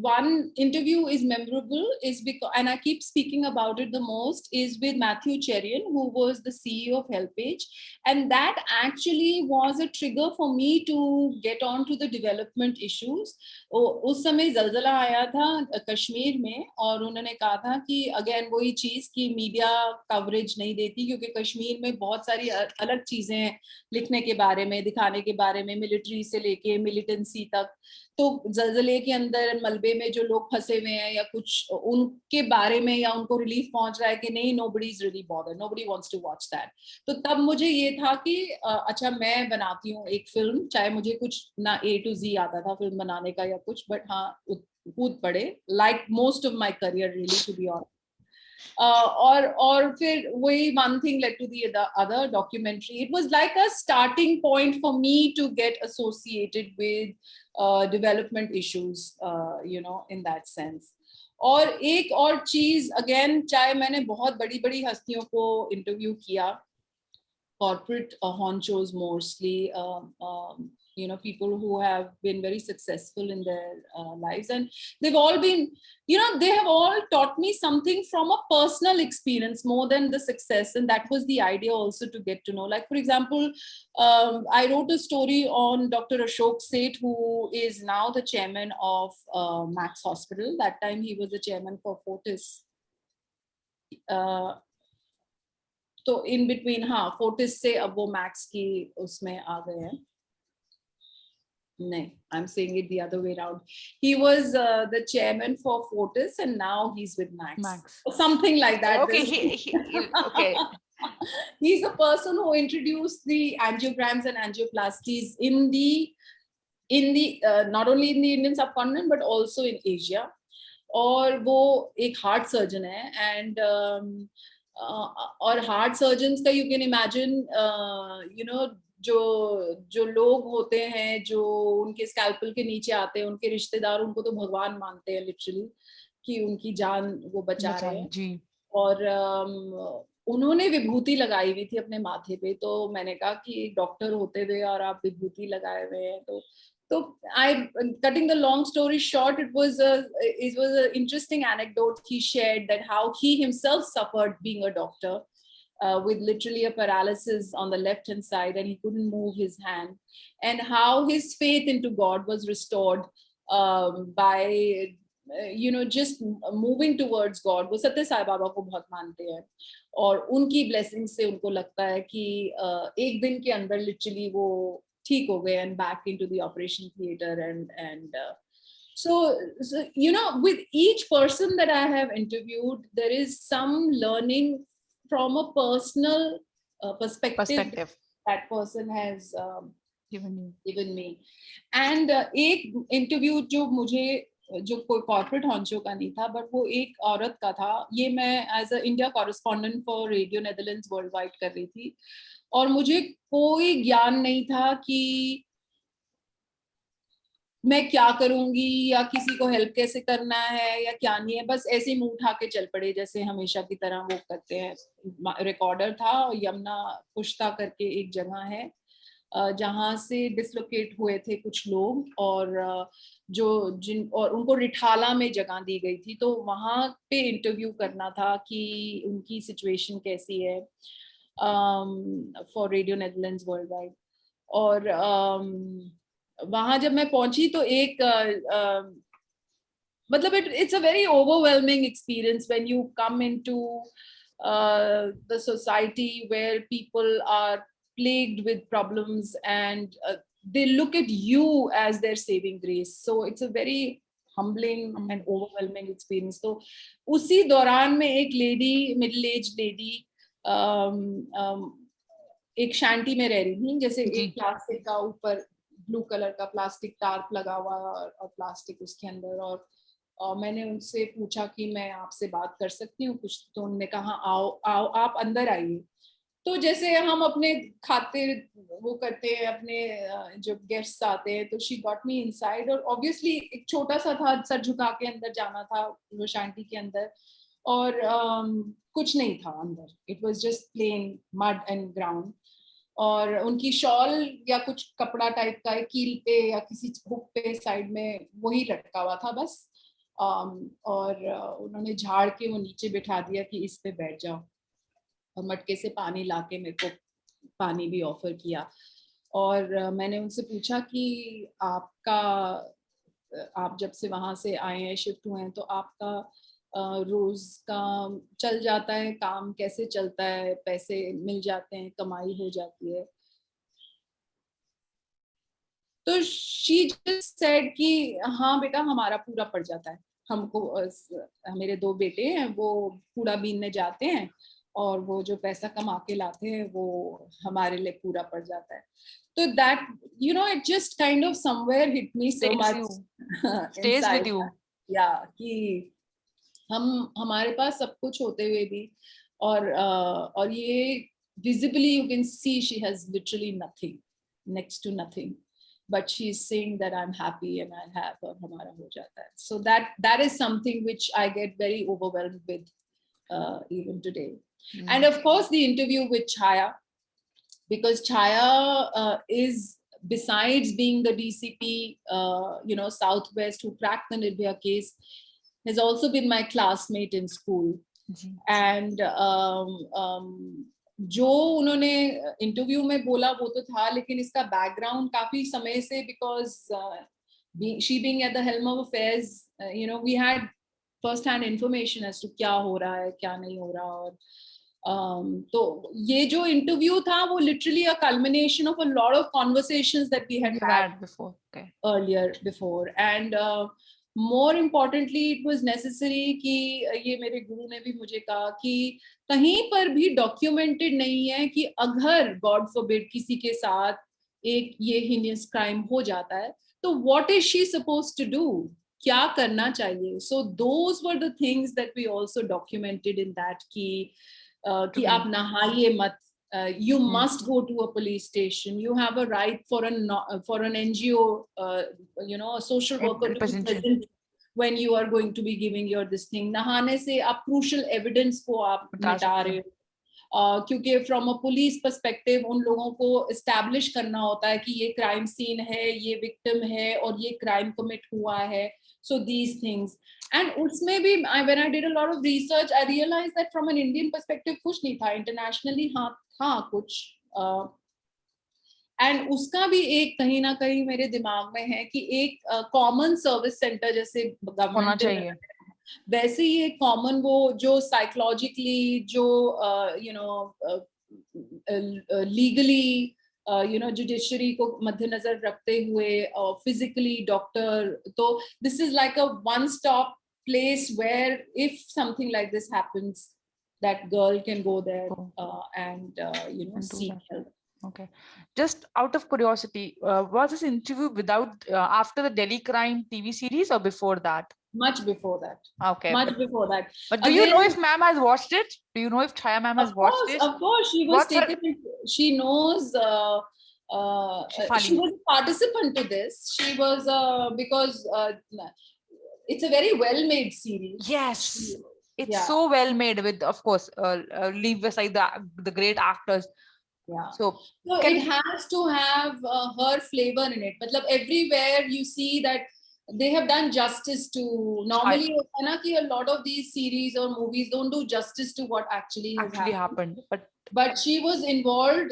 Speaker 2: one interview is memorable is because, and I keep speaking about it the most, is with Matthew Cherian, who was the CEO of HelpAge, and that actually was a trigger for me to get on to the development issues. उस समय ज़लज़ला आया था कश्मीर में, और उन्होंने कहा था कि अगेन वही चीज़ कि मीडिया कवरेज नहीं देती, क्योंकि कश्मीर में बहुत सारी अलग चीज़ें लिखने के बारे में, दिखाने के बारे में, मिलिट्री से लेके मिलिटेंसी तक, तो ज़लज़ले के अंदर मलबे में जो लोग फंसे हुए हैं या कुछ उनके बारे में, या उनको रिलीफ पहुंच रहा है कि नहीं, nobody is really bothered, nobody wants to watch that. तो तब मुझे ये था कि अच्छा मैं बनाती हूँ एक फिल्म, चाहे मुझे कुछ ना A to Z आता था फिल्म बनाने का या कुछ, बट हाँ कूद पड़े, like most of my career really, to be honest. और फिर वही one thing led to the other documentary. It was like a starting point for me to get associated with development issues, in that sense. और एक और चीज, again चाहे मैंने बहुत बड़ी बड़ी हस्तियों को इंटरव्यू किया, corporate honchos mostly, people who have been very successful in their lives, and they've all been, they have all taught me something from a personal experience more than the success, and that was the idea also, to get to know. Like for example, I wrote a story on Dr. Ashok Seth, who is now the chairman of Max Hospital. That time he was the chairman for Fortis. तो in between, हाँ, Fortis से अब वो max की उसमें आ गए हैं. नहीं, I'm saying it the other way around. He was the chairman for Fortis, and now he's with Max.
Speaker 1: Max.
Speaker 2: Or something like that.
Speaker 1: Okay, okay.
Speaker 2: He's the person who introduced the angiograms and angioplasties in the not only in the Indian subcontinent but also in Asia. और वो एक heart surgeon है, and और heart surgeons का you can imagine, you know, जो लोग होते हैं जो उनके स्कैल्पल के नीचे आते हैं, उनके रिश्तेदार उनको तो भगवान मानते हैं लिटरली, कि उनकी जान वो बचा रहे हैं.
Speaker 1: जी.
Speaker 2: और उन्होंने विभूति लगाई हुई थी अपने माथे पे, तो मैंने कहा कि डॉक्टर होते हुए और आप विभूति लगाए हुए हैं, तो I, cutting the long story short, it was an interesting anecdote he shared, that how he himself suffered being a doctor, with literally a paralysis on the left hand side, and he couldn't move his hand, and how his faith into God was restored by just moving towards God. वो सत्य साई बाबा को बहुत मानते हैं, और उनकी blessing से उनको लगता है कि एक दिन के अंदर लिटरली वो ठीक हो गए, and back into the operation theater, and so with each person that I have interviewed, there is some learning from a personal perspective that person has given me. And एक इंटरव्यू जो कोई corporate हॉन्चो का नहीं था, but वो एक औरत का था. ये मैं as a India correspondent for radio Netherlands world wide कर रही थी, और मुझे कोई ज्ञान नहीं था कि मैं क्या करूंगी या किसी को हेल्प कैसे करना है या क्या नहीं है. बस ऐसे ही मुंह उठा के चल पड़े जैसे हमेशा की तरह वो करते हैं. रिकॉर्डर था, यमुना पुश्ता करके एक जगह है जहाँ से डिसलोकेट हुए थे कुछ लोग, और और उनको रिठाला में जगह दी गई थी, तो वहां पे इंटरव्यू करना था कि उनकी सिचुएशन कैसी है for radio Netherlands world wide. और वहां जब मैं पहुंची तो एक मतलब it's a very overwhelming experience when you come into the society where people are plagued with problems, and they look at you as their saving grace. So it's a very humbling and overwhelming experience. तो उसी दौरान में एक lady, middle age lady, एक शांति में रह रही थी, जैसे एक प्लास्टिक का ऊपर ब्लू कलर का प्लास्टिक टार्प लगा हुआ और प्लास्टिक उसके अंदर. और मैंने उनसे पूछा कि मैं आपसे बात कर सकती हूँ कुछ, तो उन्होंने कहा आओ आओ आप अंदर आइए. तो जैसे हम अपने खातिर वो करते हैं, अपने जब गेस्ट्स आते हैं, तो शी गॉट मी इनसाइड, और ऑब्वियसली एक छोटा सा था, सर झुका के अंदर जाना था वो शांति के अंदर, और कुछ नहीं था अंदर. It was just plain mud and ground, और उनकी शॉल या कुछ कपड़ा टाइप का कील पे या किसी हुक पे साइड में वही लटका हुआ था बस. और उन्होंने झाड़ के वो नीचे बिठा दिया कि इस पे बैठ जाओ, और मटके से पानी लाके मेरे को पानी भी ऑफर किया. और मैंने उनसे पूछा कि आप जब से वहां से आए हैं, शिफ्ट हुए हैं, तो आपका रोज का चल जाता है, काम कैसे चलता है, पैसे मिल जाते हैं, कमाई हो जाती है. तो शी जस्ट सेड कि हाँ बेटा हमारा पूरा पड़ जाता है, हमको मेरे 2 बेटे हैं, वो कूड़ा बीनने जाते हैं, और वो जो पैसा कमा के लाते हैं वो हमारे लिए पूरा पड़ जाता है. तो that it just kind of somewhere hit me so much inside, या कि हमारे पास सब कुछ होते हुए भी, और ये visibly you can see she has literally nothing, next to nothing, but she's saying that I'm happy and I have, और हमारा हो जाता है. So that is something which I get very overwhelmed with even today. And of course the interview with Chaya, because Chaya is, besides being the DCP Southwest who cracked the Nirbhaya case, has also been my classmate in school. And जो उन्होंने interview में बोला वो तो था, लेकिन इसका background काफी समय से, because she being at the helm of affairs, we had first hand information as to क्या हो रहा है क्या नहीं हो रहा. तो ये जो इंटरव्यू था वो literally a culmination of a lot of conversations that we had had
Speaker 1: before. Okay.
Speaker 2: earlier before, and more importantly it was necessary कि ये मेरे गुरु ने भी मुझे कहा कि कहीं पर भी डॉक्यूमेंटेड नहीं है कि अगर गॉड फॉरबिड किसी के साथ एक ये हीनियस क्राइम हो जाता है तो what is she supposed to do, क्या करना चाहिए. So those were the things that we also documented in that कि आप नहाइए मत. You must go to a police station. You have a right for an NGO, a social worker to be present when you are going to be giving your this thing. नहाने से आप crucial evidence को आप मिटा रहे हो. क्योंकि from a police perspective उन लोगों को एस्टैब्लिश करना होता है कि ये क्राइम सीन है, ये विक्टिम है और ये क्राइम कमिट हुआ है. So these things. एंड उसमें भी when I did a lot of research I realise that from an Indian perspective कुछ नहीं था. इंटरनेशनली हाँ था कुछ. एंड उसका भी एक कहीं ना कहीं मेरे दिमाग में है कि एक कॉमन सर्विस सेंटर जैसे गवर्नमेंट चाहिए, वैसे ही एक कॉमन वो जो साइकोलॉजिकली जो लीगली जुडिशरी को मद्देनजर रखते हुए फिजिकली डॉक्टर. तो this is like a one stop place where if something like this happens that girl can go there and seek help.
Speaker 1: Okay, just out of curiosity, was this interview without after the Delhi crime TV series or before that?
Speaker 2: Much before that.
Speaker 1: Okay,
Speaker 2: much before that.
Speaker 1: But do you know if ma'am has watched it? Do you know if Chaya ma'am has watched it?
Speaker 2: Of course, she was taken. She knows. She was a participant to this. She was because it's a very well-made series.
Speaker 1: Yes, it's so well made with, of course, leave aside the great actors.
Speaker 2: Yeah.
Speaker 1: So
Speaker 2: it has to have her flavor in it. Matlab everywhere you see that they have done justice to. Normally, a lot of these series or movies don't do justice to what actually happened. But she was involved,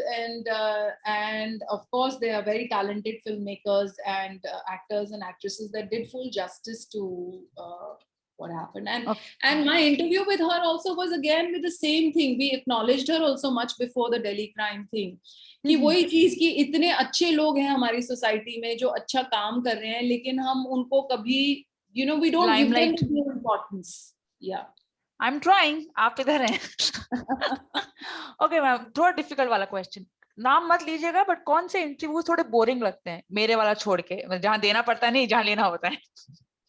Speaker 2: and of course they are very talented filmmakers and actors and actresses that did full justice to what happened. And my interview with her also was again with the same thing. We acknowledged her also much before the Delhi crime thing. कि वही चीज कि इतने अच्छे लोग हैं हमारी society में जो अच्छा काम कर रहे हैं, लेकिन हम उनको कभी we don't give them the importance. Yeah.
Speaker 1: I'm trying. आप इधर हैं. Okay मैम, थोड़ा डिफिकल्ट वाला क्वेश्चन. नाम मत लीजिएगा, बट कौन से इंटरव्यू थोड़े बोरिंग लगते हैं मेरे वाला छोड़ के, जहाँ देना पड़ता नहीं, जहाँ लेना होता है?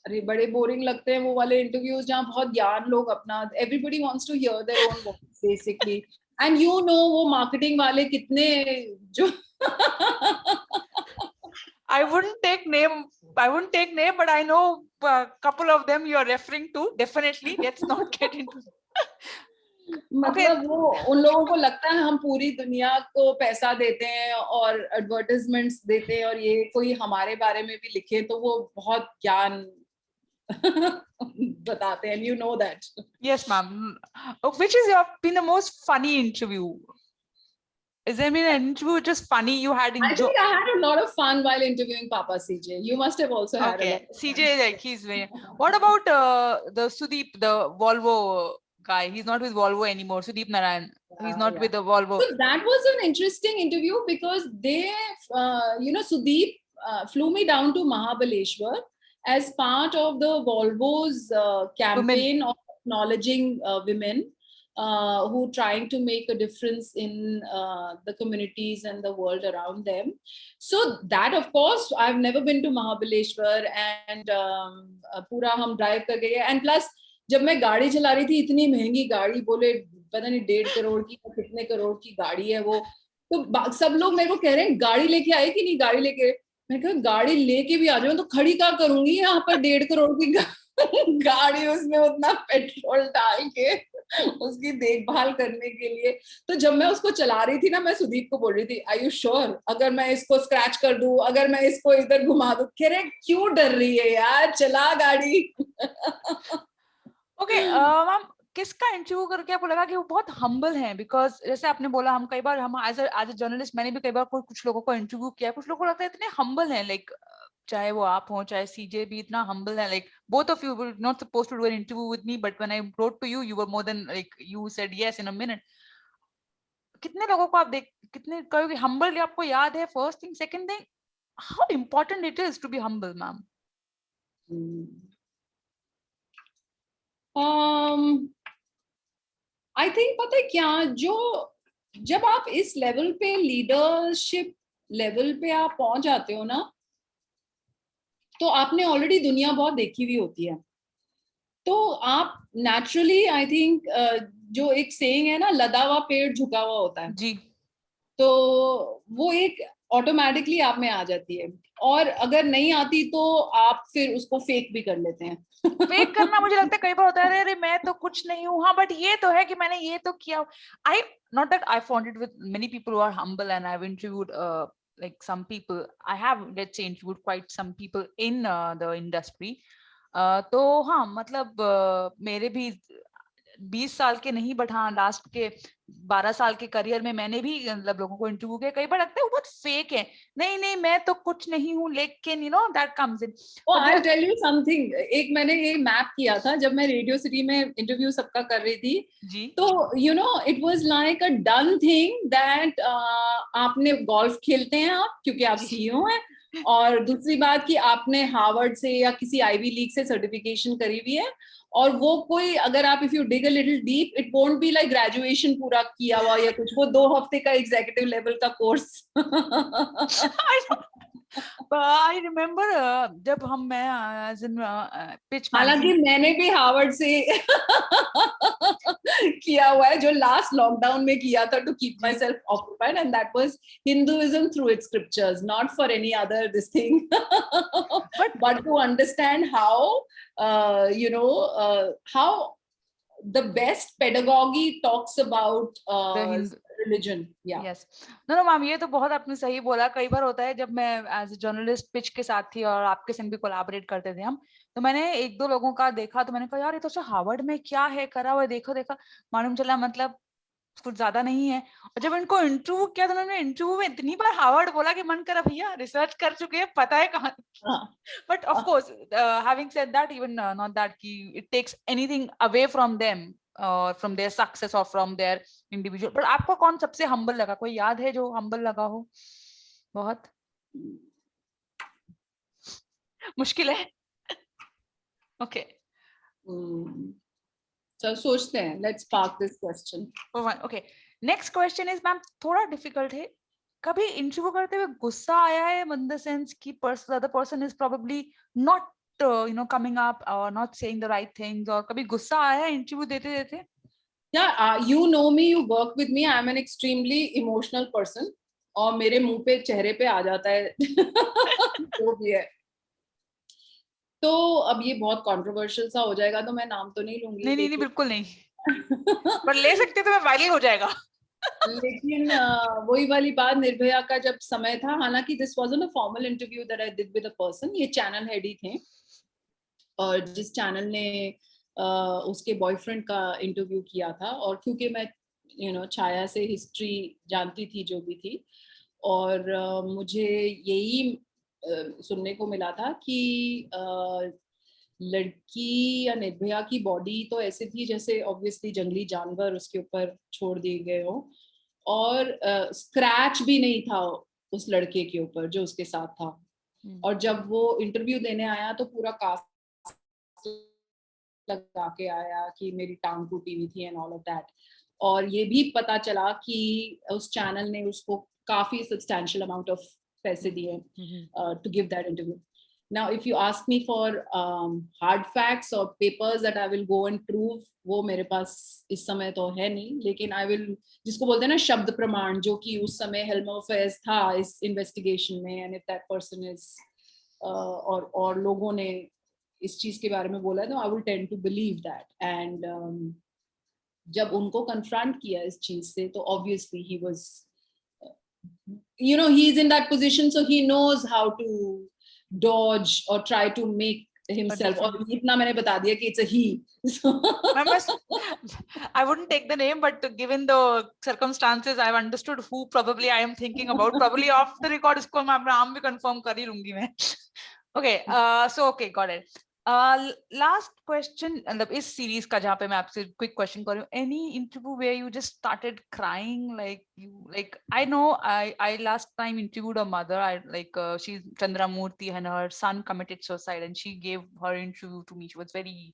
Speaker 2: अरे बड़े बोरिंग लगते हैं वो वाले इंटरव्यूज जहाँ बहुत ज्ञान लोग अपना everybody wants to hear their own voice basically. And वो मार्केटिंग वाले कितने जो
Speaker 1: I wouldn't take name, but I know a couple of them you are referring to. Definitely, let's not get into.
Speaker 2: मतलब वो उन लोगों को लगता है हम पूरी दुनिया को पैसा देते हैं और एडवर्टाइजमेंट्स देते हैं और ये कोई हमारे बारे में भी लिखे तो वो बहुत ज्ञान बताते हैं. You know that.
Speaker 1: Yes, ma'am. Which is been the most funny interview? Is there been an interview just funny you had?
Speaker 2: I think I had a lot of fun while interviewing Papa CJ. You must have also had a lot of fun.
Speaker 1: CJ, like he's very. What about the Sudeep, the Volvo guy? He's not with Volvo anymore. Sudeep Narayan. He's not with the Volvo.
Speaker 2: So that was an interesting interview because they, Sudeep flew me down to Mahabaleshwar as part of the Volvo's campaign of acknowledging women who trying to make a difference in the communities and the world around them. So that, of course, I've never been to Mahabaleshwar and पूरा हम drive कर गए. And plus जब मैं गाड़ी चला रही थी, इतनी महंगी गाड़ी, बोले पता नहीं 1.5 करोड़ की या कितने करोड़ की गाड़ी है वो, तो सब लोग मेरे को कह रहे हैं गाड़ी लेके आए कि नहीं गाड़ी लेके. मैं कहा गाड़ी लेके भी आ जाऊं तो खड़ी क्या करूंगी यहाँ पर 1.5 करोड़ की गाड़ी, उसमें उतना पेट्रोल डाल के उसकी देखभाल करने के लिए. तो जब मैं उसको चला रही थी ना, मैं सुदीप को बोल रही थी, आर यू श्योर अगर मैं इसको स्क्रैच कर दूं, अगर मैं इसको इधर घुमा दूं? कह रहे क्यों डर रही है यार, चला गाड़ी.
Speaker 1: ओके मैम, किसका इंटरव्यू करके आपको लगा कि वो बहुत हम्बल हैं? बिकॉज जैसे आपने बोला, हम कई बार, हम एज अ जर्नलिस्ट, मैंने भी कई बार कुछ लोगों को इंटरव्यू किया, कुछ लोगों को लगता है इतने हम्बल हैं, लाइक चाहे वो आप हो चाहे सीजे भी इतना हम्बल है. Like both of you were not supposed to do an interview with me, but when I wrote to you, you were more than, like you said yes in a minute. कितने लोगों को आप देख, कितने कहोगे humble, आपको याद है first thing, second thing, how important it is to be humble ma'am?
Speaker 2: I think पता है क्या, जो जब आप इस लेवल पे, लीडरशिप लेवल पे आप पहुंच जाते हो ना, तो आपने ऑलरेडी दुनिया बहुत देखी हुई होती है, तो आप नेचुरली आई थिंक, जो एक सेइंग है ना, लदा हुआ पेड़ झुका हुआ होता है,
Speaker 1: जी,
Speaker 2: तो वो एक ऑटोमेटिकली आप में आ जाती है, और अगर नहीं आती तो आप फिर उसको फेक भी कर लेते हैं।
Speaker 1: फेक करना मुझे लगता है कई बार होता है, अरे मैं तो कुछ नहीं हूँ, हाँ बट ये तो है कि मैंने ये तो किया। I not that I found it with many people who are humble and I have interviewed like some people, I have, let's say, interviewed quite some people in the industry. तो हाँ मतलब मेरे भी 20 साल के नहीं, बट हाँ last के 12 साल के करियर में मैंने भी मतलब लोगों को इंटरव्यू किया, कई बार लगता है वो बहुत फेक है, नहीं नहीं मैं तो कुछ नहीं हूँ, लेकिन you know that comes in.
Speaker 2: I tell you something, एक मैंने ये मैप किया था जब मैं रेडियो सिटी में इंटरव्यू सबका कर रही थी,
Speaker 1: जी
Speaker 2: तो you know it was like a done thing that आपने गोल्फ खेलते हैं आप, क्योंकि आप सीईओ हैं, और दूसरी बात कि आपने हार्वर्ड से या किसी आईवी लीग से सर्टिफिकेशन करी हुई है, और वो कोई, अगर आप if you dig a little deep, it won't be like graduation पूरा किया हुआ या कुछ, वो 2 हफ्ते का एग्जीक्यूटिव लेवल का कोर्स।
Speaker 1: आई रिमेम्बर जब मैं एज इन पिच
Speaker 2: हालांकि
Speaker 1: मैगजीन।
Speaker 2: मैंने भी हार्वर्ड से किया हुआ है, जो लास्ट लॉकडाउन में किया था, टू कीप माई
Speaker 1: जी
Speaker 2: self occupied, and that was Hinduism through its scriptures, not for any other this thing,
Speaker 1: but
Speaker 2: but to understand how, how the best pedagogy talks about
Speaker 1: the Hindu,
Speaker 2: religion. Yeah.
Speaker 1: Yes, no no ma'am, ये तो बहुत आपने सही बोला। कई बार होता है जब मैं एज ए जर्नलिस्ट पिच के साथ थी और आपके संग भी कोलैबोरेट करते थे हम, तो मैंने एक दो लोगों का देखा, तो मैंने कहा यार ये तो हार्वर्ड में क्या है करा हुआ है, देखो देखा, मालूम चला मतलब कुछ ज्यादा नहीं है। और जब इनको इंटरव्यू किया तो उन्होंने इंटरव्यू में इतनी बार हार्वर्ड बोला कि मन करा भैया रिसर्च कर चुके हैं, पता है कहाँ। But of course, having said that, even not that ki it takes anything away from them, from their success or from their individual. But आपको कौन सबसे humble लगा? कोई याद है जो humble लगा हो? बहुत मुश्किल है। Okay.
Speaker 2: So सोचते हैं, let's park this question.
Speaker 1: Okay. Next question is, ma'am थोड़ा difficult है। कभी इंटरव्यू करते हुए गुस्सा आया है, in the sense कि the other person is probably not coming up or not saying the right things, और कभी गुस्सा आया है इंटरव्यू देते देते?
Speaker 2: Yeah, you know me, you work with me. I'm an extremely emotional person. और मेरे मुंह पे, चेहरे पे आ जाता है जो भी है। तो अब ये बहुत कंट्रोवर्शियल सा हो जाएगा, तो मैं नाम तो नहीं लूंगी,
Speaker 1: नहीं नहीं नहीं, बिल्कुल नहीं। पर ले सकते तो मैं वायरल हो जाएगा।
Speaker 2: लेकिन वही वाली बात, निर्भया का जब समय था, हालांकि this wasn't a formal interview that I did with a person, ये चैनल हेड ही थे, और जिस चैनल ने उसके बॉयफ्रेंड का इंटरव्यू किया था, और क्योंकि मैं छाया से हिस्ट्री जानती थी जो भी थी, और मुझे यही सुनने को मिला था कि लड़की या निर्भया की बॉडी तो ऐसे थी जैसे ऑब्वियसली जंगली जानवर उसके ऊपर छोड़ दिए गए हो, और स्क्रैच भी नहीं था उस लड़के के ऊपर जो उसके साथ था, और जब वो इंटरव्यू देने आया तो पूरा कास्ट लगा के आया कि मेरी टांग टूटी हुई थी एंड ऑल ऑफ दैट, और ये भी पता चला कि उस चैनल ने उसको काफी सब्सटैंशियल अमाउंट ऑफ पैसे दिए to give that interview. Now, if you ask me for hard facts or papers that I will go and prove, वो मेरे पास इस समय तो है नहीं, लेकिन I will, जिसको बोलते हैं ना शब्द प्रमाण, जो कि उस समय हेल्मर फेयर्स था इस इन्वेस्टिगेशन में, and if that person is और लोगों ने इस चीज के बारे में बोला है, तो I will tend to believe that. And जब उनको confront किया इस चीज से, तो obviously he was, he's in that position, so he knows how to dodge or try to make himself, और इतना मैंने बता दिया कि it's a he.
Speaker 1: I wouldn't take the name, but given the circumstances, I've understood who probably I am thinking about. Probably off the record, इसको मैं अपना नाम भी confirm कर ही लूंगी मैं. Okay, so okay, got it. Last question मतलब इस सीरीज का जहाँ पे मैं आपसे क्विक क्वेश्चन कर रही हूँ, any interview where you just started crying like I know I last time interviewed a mother, I like she's Chandra Murthy and her son committed suicide and she gave her interview to me. She was very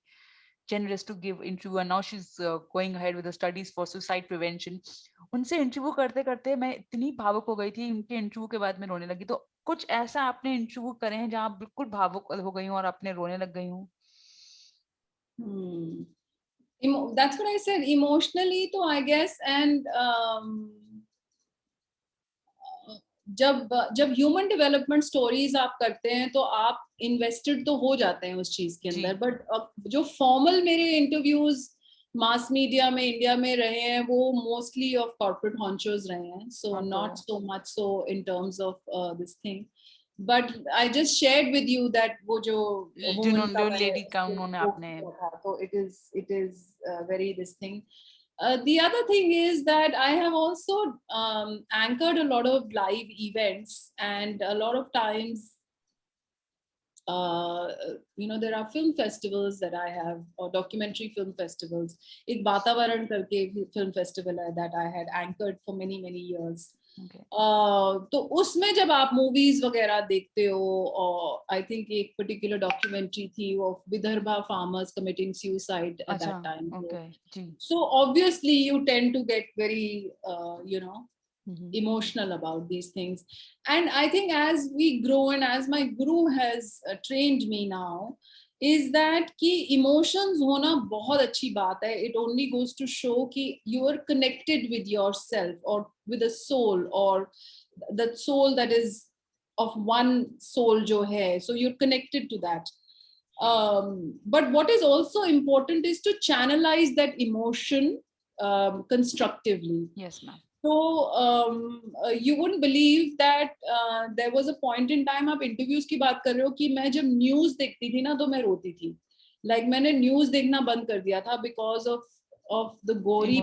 Speaker 1: generous to give interview and now she's going ahead with the studies for suicide prevention. उनसे interview करते करते मैं इतनी भावुक हो गई थी, उनके इंटरव्यू के बाद मैं रोने लगी. तो कुछ ऐसा आपने इंटरव्यू करे हैं जहाँ आप बिल्कुल भावुक हो गई हूँ और आपने रोने लग गई हूँ?
Speaker 2: That's what I said, emotionally तो I guess. And जब ह्यूमन डेवलपमेंट स्टोरीज आप करते हैं तो आप इन्वेस्टेड तो हो जाते हैं उस चीज के अंदर. बट जो फॉर्मल मेरे इंटरव्यूज मास मीडिया में इंडिया में रहे हैं वो मोस्टली ऑफ कॉर्पोरेट हॉन्चोज रहे हैं. So not so much so in terms of this thing. But I just shared with you that वो जो वुमन का
Speaker 1: लेडी का उन्होंने आपने
Speaker 2: था, तो it is very this thing. The other thing is that I have also anchored a lot of live events, and a lot of times, there are film festivals that I have, or documentary film festivals. Ek Vatavaran karke film festival hai that I had anchored for many years. तो उसमें जब आप movies वगैरह देखते हो, और I think एक particular documentary थी of Vidarbha farmers committing suicide at that time. So obviously you tend to get very emotional about these things. And I think as we grow, and as my guru has trained me now, is that कि emotions होना बहुत अच्छी बात है. It only goes to show कि you are connected with yourself or with a soul, or the soul that is of one soul जो है. So you're connected to that. But what is also important is to channelize that emotion constructively.
Speaker 1: Yes, ma'am.
Speaker 2: So you wouldn't believe that there was a point in time, आप interviews की बात कर रहे हो, कि मैं जब news देखती थी ना तो मैं रोती थी. Like मैंने news देखना बंद कर दिया था because of the gory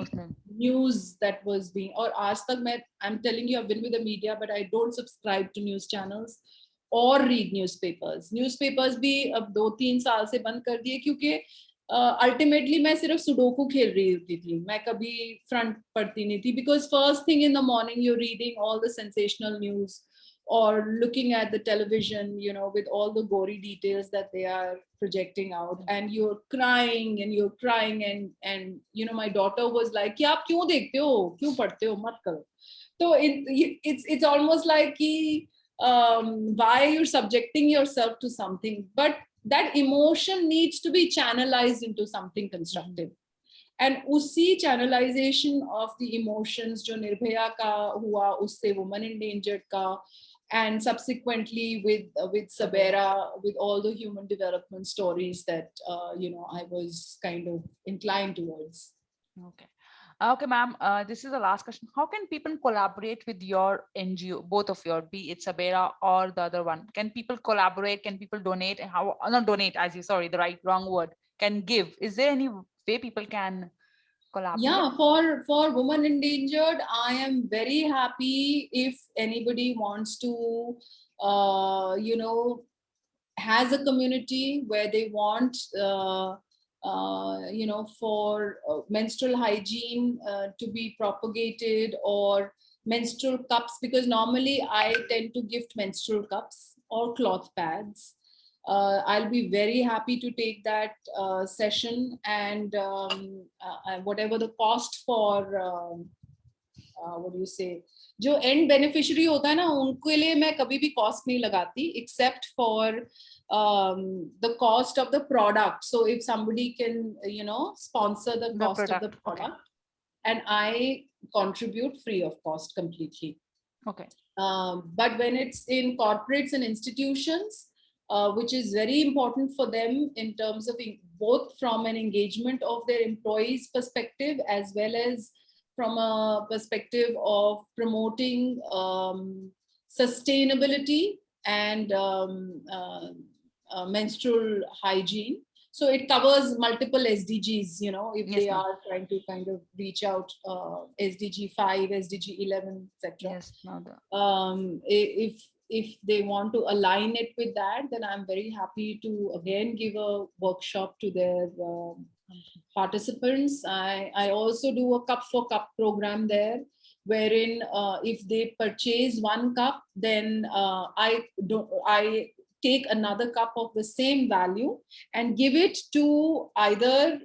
Speaker 2: news that was being. और आज तक मैं I'm telling you, I've been with the media, but I don't subscribe to news channels or read newspapers. Newspapers भी अब 2-3 साल से बंद कर दिए, क्योंकि अल्टीमेटली मैं सिर्फ सुडोकू खेल रही होती थी, मैं कभी फ्रंट पढ़ती नहीं थी. Because first thing in the morning you reading all the sensational news or looking at the television, with all the gory details that they are projecting out, and you're crying and my daughter was like कि आप क्यों देखते हो, क्यों पढ़ते हो, मत करो. तो it's almost like कि why you're subjecting yourself to something, but that emotion needs to be channelized into something constructive. And usi channelization of the emotions jo Nirbhaya ka hua, usse woman endangered ka, and subsequently with Sabera, with all the human development stories that I was kind of inclined towards.
Speaker 1: Okay, ma'am. This is the last question. How can people collaborate with your NGO, both of your, be it Sabera or the other one? Can people collaborate? Can people donate? How not donate? The wrong word. Can give. Is there any way people can collaborate?
Speaker 2: Yeah, for women endangered, I am very happy if anybody wants to, has a community where they want. For menstrual hygiene to be propagated, or menstrual cups, because normally I tend to gift menstrual cups or cloth pads. I'll be very happy to take that session, and whatever the cost for what do you say, जो end beneficiary होता है ना, उनके लिए मैं कभी भी cost नहीं लगाती, except for the cost of the product. So if somebody can sponsor the cost of the product, okay, and I contribute free of cost completely.
Speaker 1: Okay.
Speaker 2: But when it's in corporates and institutions, which is very important for them in terms of both from an engagement of their employees perspective, as well as from a perspective of promoting sustainability and menstrual hygiene. So it covers multiple SDGs, if yes, they are trying to kind of reach out, SDG 5, SDG 11, etc.
Speaker 1: Yes,
Speaker 2: if they want to align it with that, then I'm very happy to again give a workshop to their participants. I also do a cup for cup program there, wherein if they purchase one cup, then I take another cup of the same value and give it to either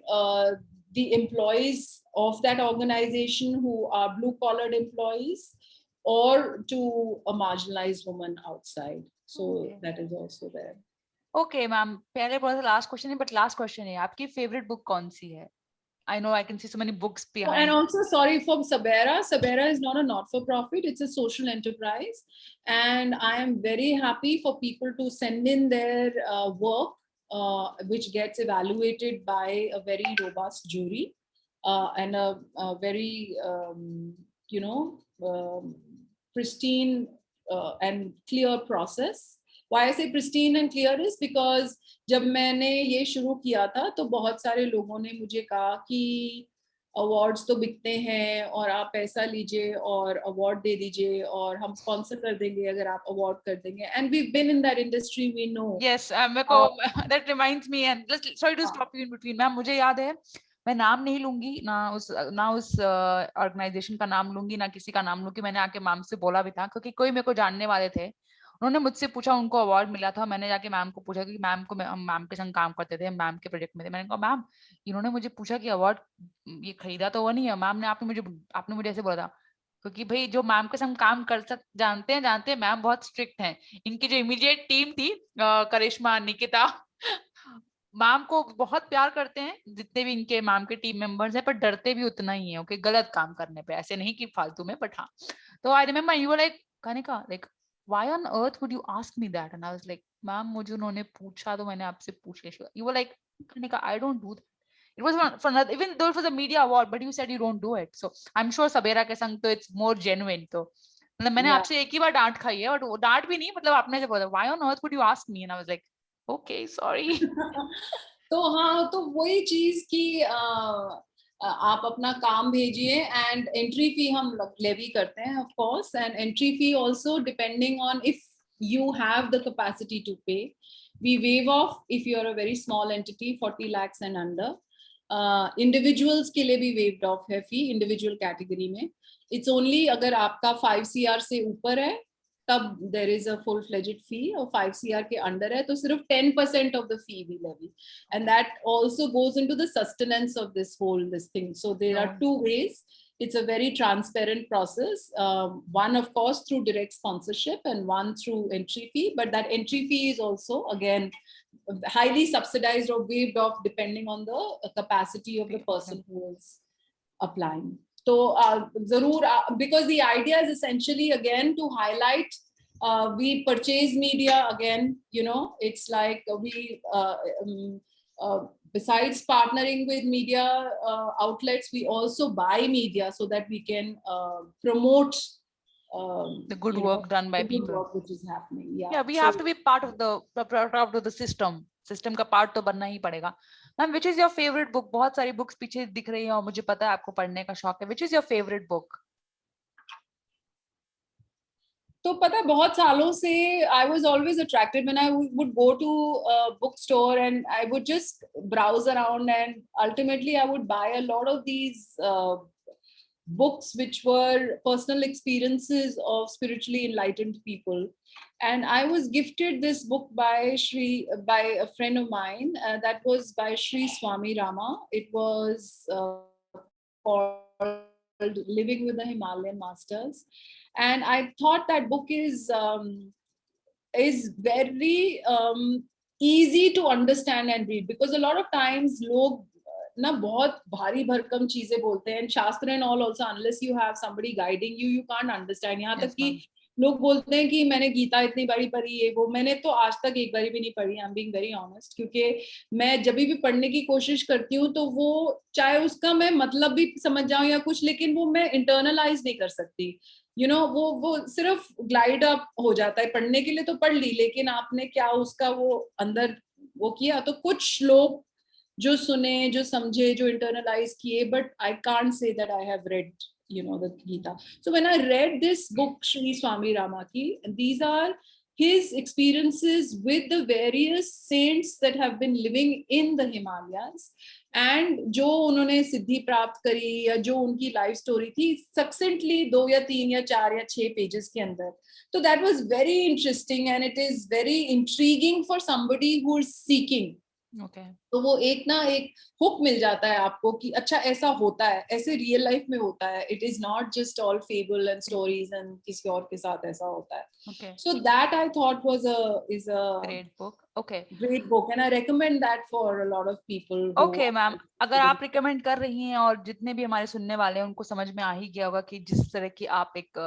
Speaker 2: the employees of that organization who are blue collared employees, or to a marginalized woman outside. So that is also there.
Speaker 1: Okay, ma'am. पहले बोला था last question है, but last question है. आपकी favorite book कौन सी है? I know I can see so many books behind.
Speaker 2: And also, sorry for Sabera. Sabera is not a not-for-profit; it's a social enterprise, and I am very happy for people to send in their work, which gets evaluated by a very robust jury and a very pristine and clear process. Why I say pristine and clear is because जब मैंने ये शुरू किया था तो बहुत सारे लोगों ने मुझे कहा कि अवार्ड्स तो बिकते हैं और आप पैसा लीजिए और अवार्ड दे दीजिए और हम स्पॉन्सर कर देंगे अगर आप अवार्ड कर देंगे, and we been in that industry, we know.
Speaker 1: Yes, मेरे को that reminds me, and sorry to stop you in between, ma'am. मुझे याद है, मैं नाम नहीं लूंगी, ना उस ऑर्गेनाइजेशन का नाम लूंगी, ना किसी का नाम लूंगी. मैंने आके मैम से बोला भी था, क्योंकि कोई मेरे को जानने वाले थे. उन्होंने मुझसे पूछा, उनको अवार्ड मिला था. मैंने जाके मैम को पूछा, क्योंकि मैम को हम मैम के संग काम करते थे, मैम के प्रोजेक्ट में थे. मैंने कहा मैम, इन्होंने मुझे पूछा कि अवार्ड ये खरीदा तो वो नहीं है. मैम ने आपने मुझे ऐसे बोला था, क्योंकि भाई जो मैम के संग काम कर जानते हैं मैम बहुत स्ट्रिक्ट हैं. इनकी जो इमीडिएट टीम थी, करिश्मा, निकिता, मैम को बहुत प्यार करते हैं, जितने भी इनके मैम के टीम मेंबर्स हैं, पर डरते भी उतना ही है. ओके, गलत काम करने पे, ऐसे नहीं कि फालतू में, बट हाँ. तो I remember you were like, Kanika, like why on earth would you ask me that? And I was like, ma'am मुझे उन्होंने पूछा तो मैंने आपसे पूछ लिया. You were like, Kanika, I don't do. It was for another, even though it was a media award, but you said you don't do it. So I'm sure Sabera के संग तो it's more genuine. तो मतलब मैंने आपसे एक ही बार डांट खाई है, और वो डांट भी नहीं, मतलब आपने जब बोला why on earth would you ask me, and I was like okay, sorry.
Speaker 2: तो हाँ, तो वही चीज की आप अपना काम भेजिए, एंड एंट्री फी हम लेवी करते हैं of course, and entry fee also depending on if you have the capacity to pay. We waive off if you are a very small entity, 40 lakhs and under. Individuals के लिए भी waived off है fee, individual category में. It's only अगर आपका 5 CR से ऊपर है तब there is a full fledged fee, और 5 CR के अंडर है तो सिर्फ 10% of the fee we levy, and that also goes into the sustenance of this whole this thing. So there are two ways. It's a very transparent process. One, of course, through direct sponsorship, and one through entry fee. But that entry fee is also, again, highly subsidized or waived off depending on the capacity of the person who is applying. So, because the idea is essentially, again, to highlight, we purchase media, again, it's like besides partnering with media outlets, we also buy media so that we can promote
Speaker 1: the good work done by people,
Speaker 2: good work which is happening.
Speaker 1: Yeah, we have to be part of the system का part तो बनना ही पड़ेगा. Ma'am, which is your favorite book? बहुत सारी books पीछे दिख रही हैं और मुझे पता है आपको पढ़ने का शौक है. Which is your favorite book?
Speaker 2: तो पता बहुत सालों से I was always attracted when I would go to a bookstore and I would just browse around, and ultimately I would buy a lot of these books which were personal experiences of spiritually enlightened people. And I was gifted this book by a friend of mine, that was by Sri Swami Rama. It was called Living with the Himalayan Masters. And I thought that book is very easy to understand and read, because a lot of times log ना बहुत भारी भरकम चीजें बोलते हैं, शास्त्र and all also, unless you have somebody guiding you, you can't understand. यहाँ तक कि लोग बोलते हैं कि मैंने गीता इतनी बारी पढ़ी है, वो मैंने तो आज तक एक बारी भी नहीं पढ़ी. I am being very honest, क्योंकि मैं जब भी पढ़ने की कोशिश करती हूँ तो वो चाहे उसका मैं मतलब भी समझ जाऊं या कुछ, लेकिन वो मैं इंटरनलाइज नहीं कर सकती. वो सिर्फ ग्लाइड अप हो जाता है. पढ़ने के लिए तो पढ़ ली, लेकिन आपने क्या उसका वो अंदर वो किया. तो कुछ लोग जो सुने, जो समझे, जो इंटरनलाइज किए, but I can't say that I have read you know, the Gita. So when I read this book, Sri Swami Rama ki, these are his experiences with the various saints that have been living in the Himalayas, and जो उन्होंने सिद्धि प्राप्त करी या जो उनकी life story थी सक्सेंटली 2 या 3 या 4 या 6 पेजेस के अंदर. So that was very interesting and it is very intriguing for somebody who is seeking.
Speaker 1: Okay.
Speaker 2: तो वो एक ना एक हुक मिल जाता है आपको कि अच्छा ऐसा होता है, ऐसे रियल लाइफ में होता है. It is not just all fable and stories and किसी और के साथ ऐसा होता है.
Speaker 1: Okay.
Speaker 2: So that I thought was a
Speaker 1: Great book. Okay.
Speaker 2: great book and I recommend that for a lot of people who
Speaker 1: Okay, ma'am, अगर आप recommend कर रही हैं और जितने भी हमारे सुनने वाले हैं उनको समझ में आ ही गया होगा कि जिस तरह की आप एक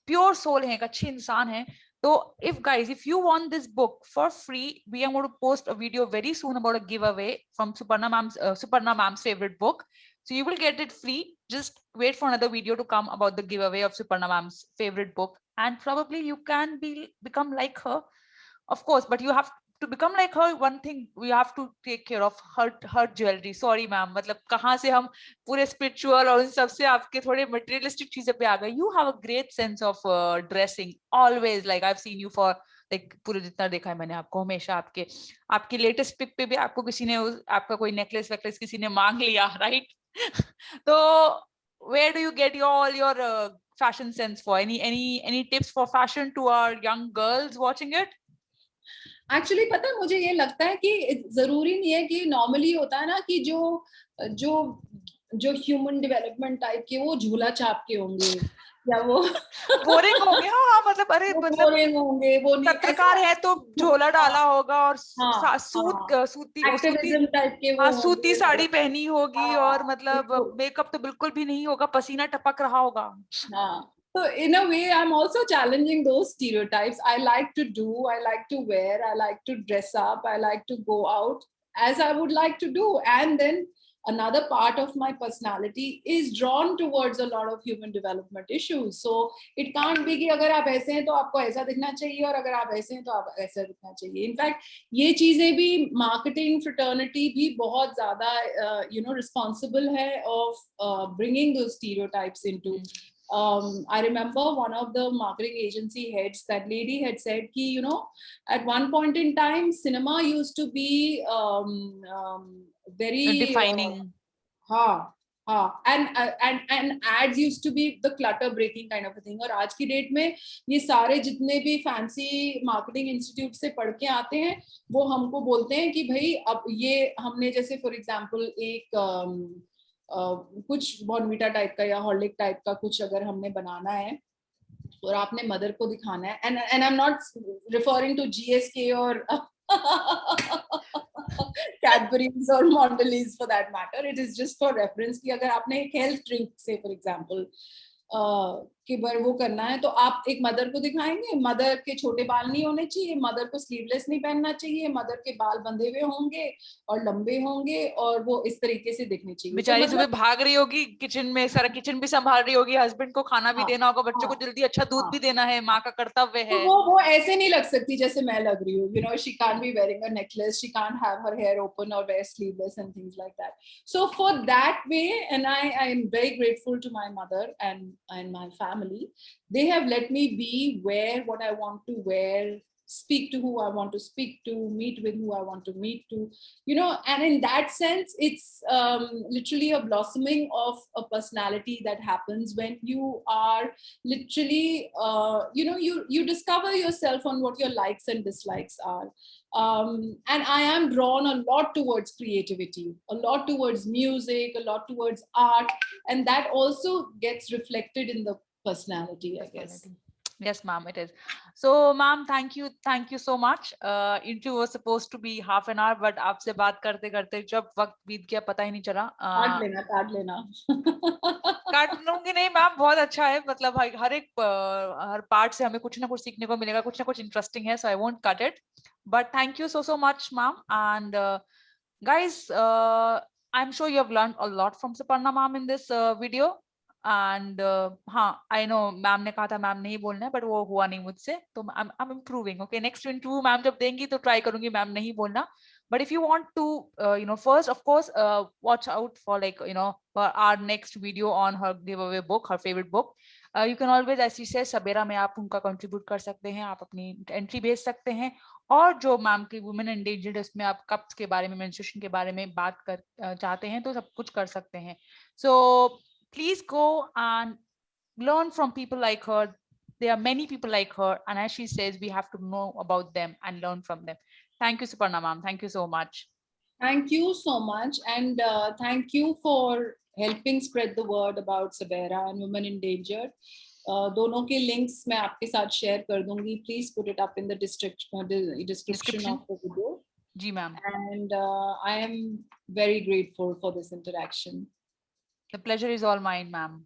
Speaker 1: प्योर सोल हैं, एक अच्छे इंसान हैं, तो if guys, if you want this book for free, we are going to post a video very soon about a giveaway from Suparna ma'am's favorite book. So you will get it free. Just wait for another video to come about the giveaway of Suparna ma'am's favorite book, and probably you can become like her, of course. But you have to become like her. One thing, we have to take care of her jewelry. Sorry ma'am, मतलब कहाँ से हम पूरे spiritual और उन सब से आपके थोड़े materialistic चीजें पे आ गए. You have a great sense of dressing always. Like I've seen you for like पूरे जितना देखा है मैंने आपको, हमेशा आपकी latest pic पे भी आपको किसी ने आपका कोई necklace वैकलेस किसी ने मांग लिया, right? तो where do you get all your fashion sense for? Any tips for fashion to our young girls watching it?
Speaker 2: Actually पता है मुझे ये लगता है कि जरूरी नहीं है कि नॉर्मली होता है ना कि जो जो ह्यूमन डेवलपमेंट टाइप के वो झूला छाप के होंगे या वो
Speaker 1: बोरिंग होंगे. हाँ, मतलब अरे मतलब
Speaker 2: बोरिंग होंगे, वो
Speaker 1: पत्रकार है तो झोला डाला होगा और सूती
Speaker 2: एक्टिविज्म टाइप के वो
Speaker 1: सूती साड़ी पहनी होगी और
Speaker 2: हाँ,
Speaker 1: मतलब मेकअप तो बिल्कुल भी नहीं होगा, पसीना टपक रहा होगा.
Speaker 2: हाँ. So in a way, I'm also challenging those stereotypes. I like to wear, I like to dress up, I like to go out as I would like to do. And then another part of my personality is drawn towards a lot of human development issues. So it can't be कि अगर आप ऐसे हैं तो आपको ऐसा दिखना चाहिए और अगर आप ऐसे हैं तो आप ऐसा दिखना चाहिए. In fact, ये चीजें भी marketing fraternity भी बहुत ज़्यादा responsible है of bringing those stereotypes into. I remember one of the marketing agency heads, that lady had said ki, at one point in time cinema used to be very
Speaker 1: defining.
Speaker 2: And ads used to be the clutter breaking kind of a thing. और आज की date में ये सारे जितने भी fancy marketing institute से पढ़ के आते हैं वो हमको बोलते हैं कि भाई अब ये हमने जैसे फॉर एग्जांपल एक कुछ बॉर्नवीटा टाइप का या हॉर्लिक टाइप का कुछ अगर हमने बनाना है और आपने मदर को दिखाना है, and I am not referring to GSK और Cadbury's or Mondelez for that matter. It is just for reference कि अगर आपने एक हेल्थ ड्रिंक से फॉर एग्जांपल कि बार वो करना है तो आप एक मदर को दिखाएंगे, मदर के छोटे बाल नहीं होने चाहिए, मदर को स्लीवलेस नहीं पहनना चाहिए, मदर के बाल बंधे हुए होंगे और लंबे होंगे और वो इस तरीके से दिखनी चाहिए.
Speaker 1: बेचारी सुबह भाग रही होगी किचन में, सारा किचन भी संभाल रही होगी, हस्बैंड को खाना भी देना होगा, बच्चों को जल्दी अच्छा दूध भी देना है, माँ का कर्तव्य है.
Speaker 2: तो वो ऐसे नहीं लग सकती जैसे मैं लग रही हूँ. She can't be wearing a necklace, she can't have her hair open or wear sleeveless and things like that. So for that way, and I am very grateful to my mother and my family. They have let me be, wear what I want to wear, speak to who I want to speak to, meet with who I want to meet to, and in that sense it's literally a blossoming of a personality that happens when you are literally you discover yourself on what your likes and dislikes are. And I am drawn a lot towards creativity, a lot towards music, a lot towards art, and that also gets reflected in the personality, I guess.
Speaker 1: Yes, ma'am, it is. So, ma'am, thank you so much. Interview was supposed to be half an hour, but आपसे बात करते करते जब वक्त बीत गया पता ही नहीं चला.
Speaker 2: काट लेना.
Speaker 1: काट लूंगी नहीं मैम, बहुत अच्छा है, मतलब हर पार्ट से हमें कुछ ना कुछ सीखने को मिलेगा, कुछ ना कुछ इंटरेस्टिंग है, so I won't cut it. But thank you so much, ma'am. And guys, I'm sure you have learned a lot from Suparna ma'am in this video. And हाँ, I know मैम ने कहा था ma'am नहीं बोलना है, but वो हुआ नहीं मुझसे, तो I'm improving. Okay, next interview ma'am जब देंगी तो ट्राई करूंगी मैम नहीं बोलना, But if you want to first of course watch out for for our next video on her giveaway book, her favorite book. You can always, as she says, सबेरा में आप उनका कंट्रीब्यूट कर सकते हैं, आप अपनी एंट्री भेज सकते हैं, और जो मैम की वुमेन एंडेंजर्ड उसमें आप कप्स के बारे में, मेंस्ट्रुएशन के बारे में बात कर चाहते हैं तो सब कुछ कर सकते हैं. So please go and learn from people like her. There are many people like her, and as she says, we have to know about them and learn from them. Thank you, Suparna ma'am. Thank you so much.
Speaker 2: Thank you so much, and thank you for helping spread the word about Sabera and Women Endangered. दोनों के links मैं आपके साथ share कर दूंगी. Please put it up in the description of the video.
Speaker 1: Ji ma'am.
Speaker 2: And I am very grateful for this interaction.
Speaker 1: The pleasure is all mine, ma'am.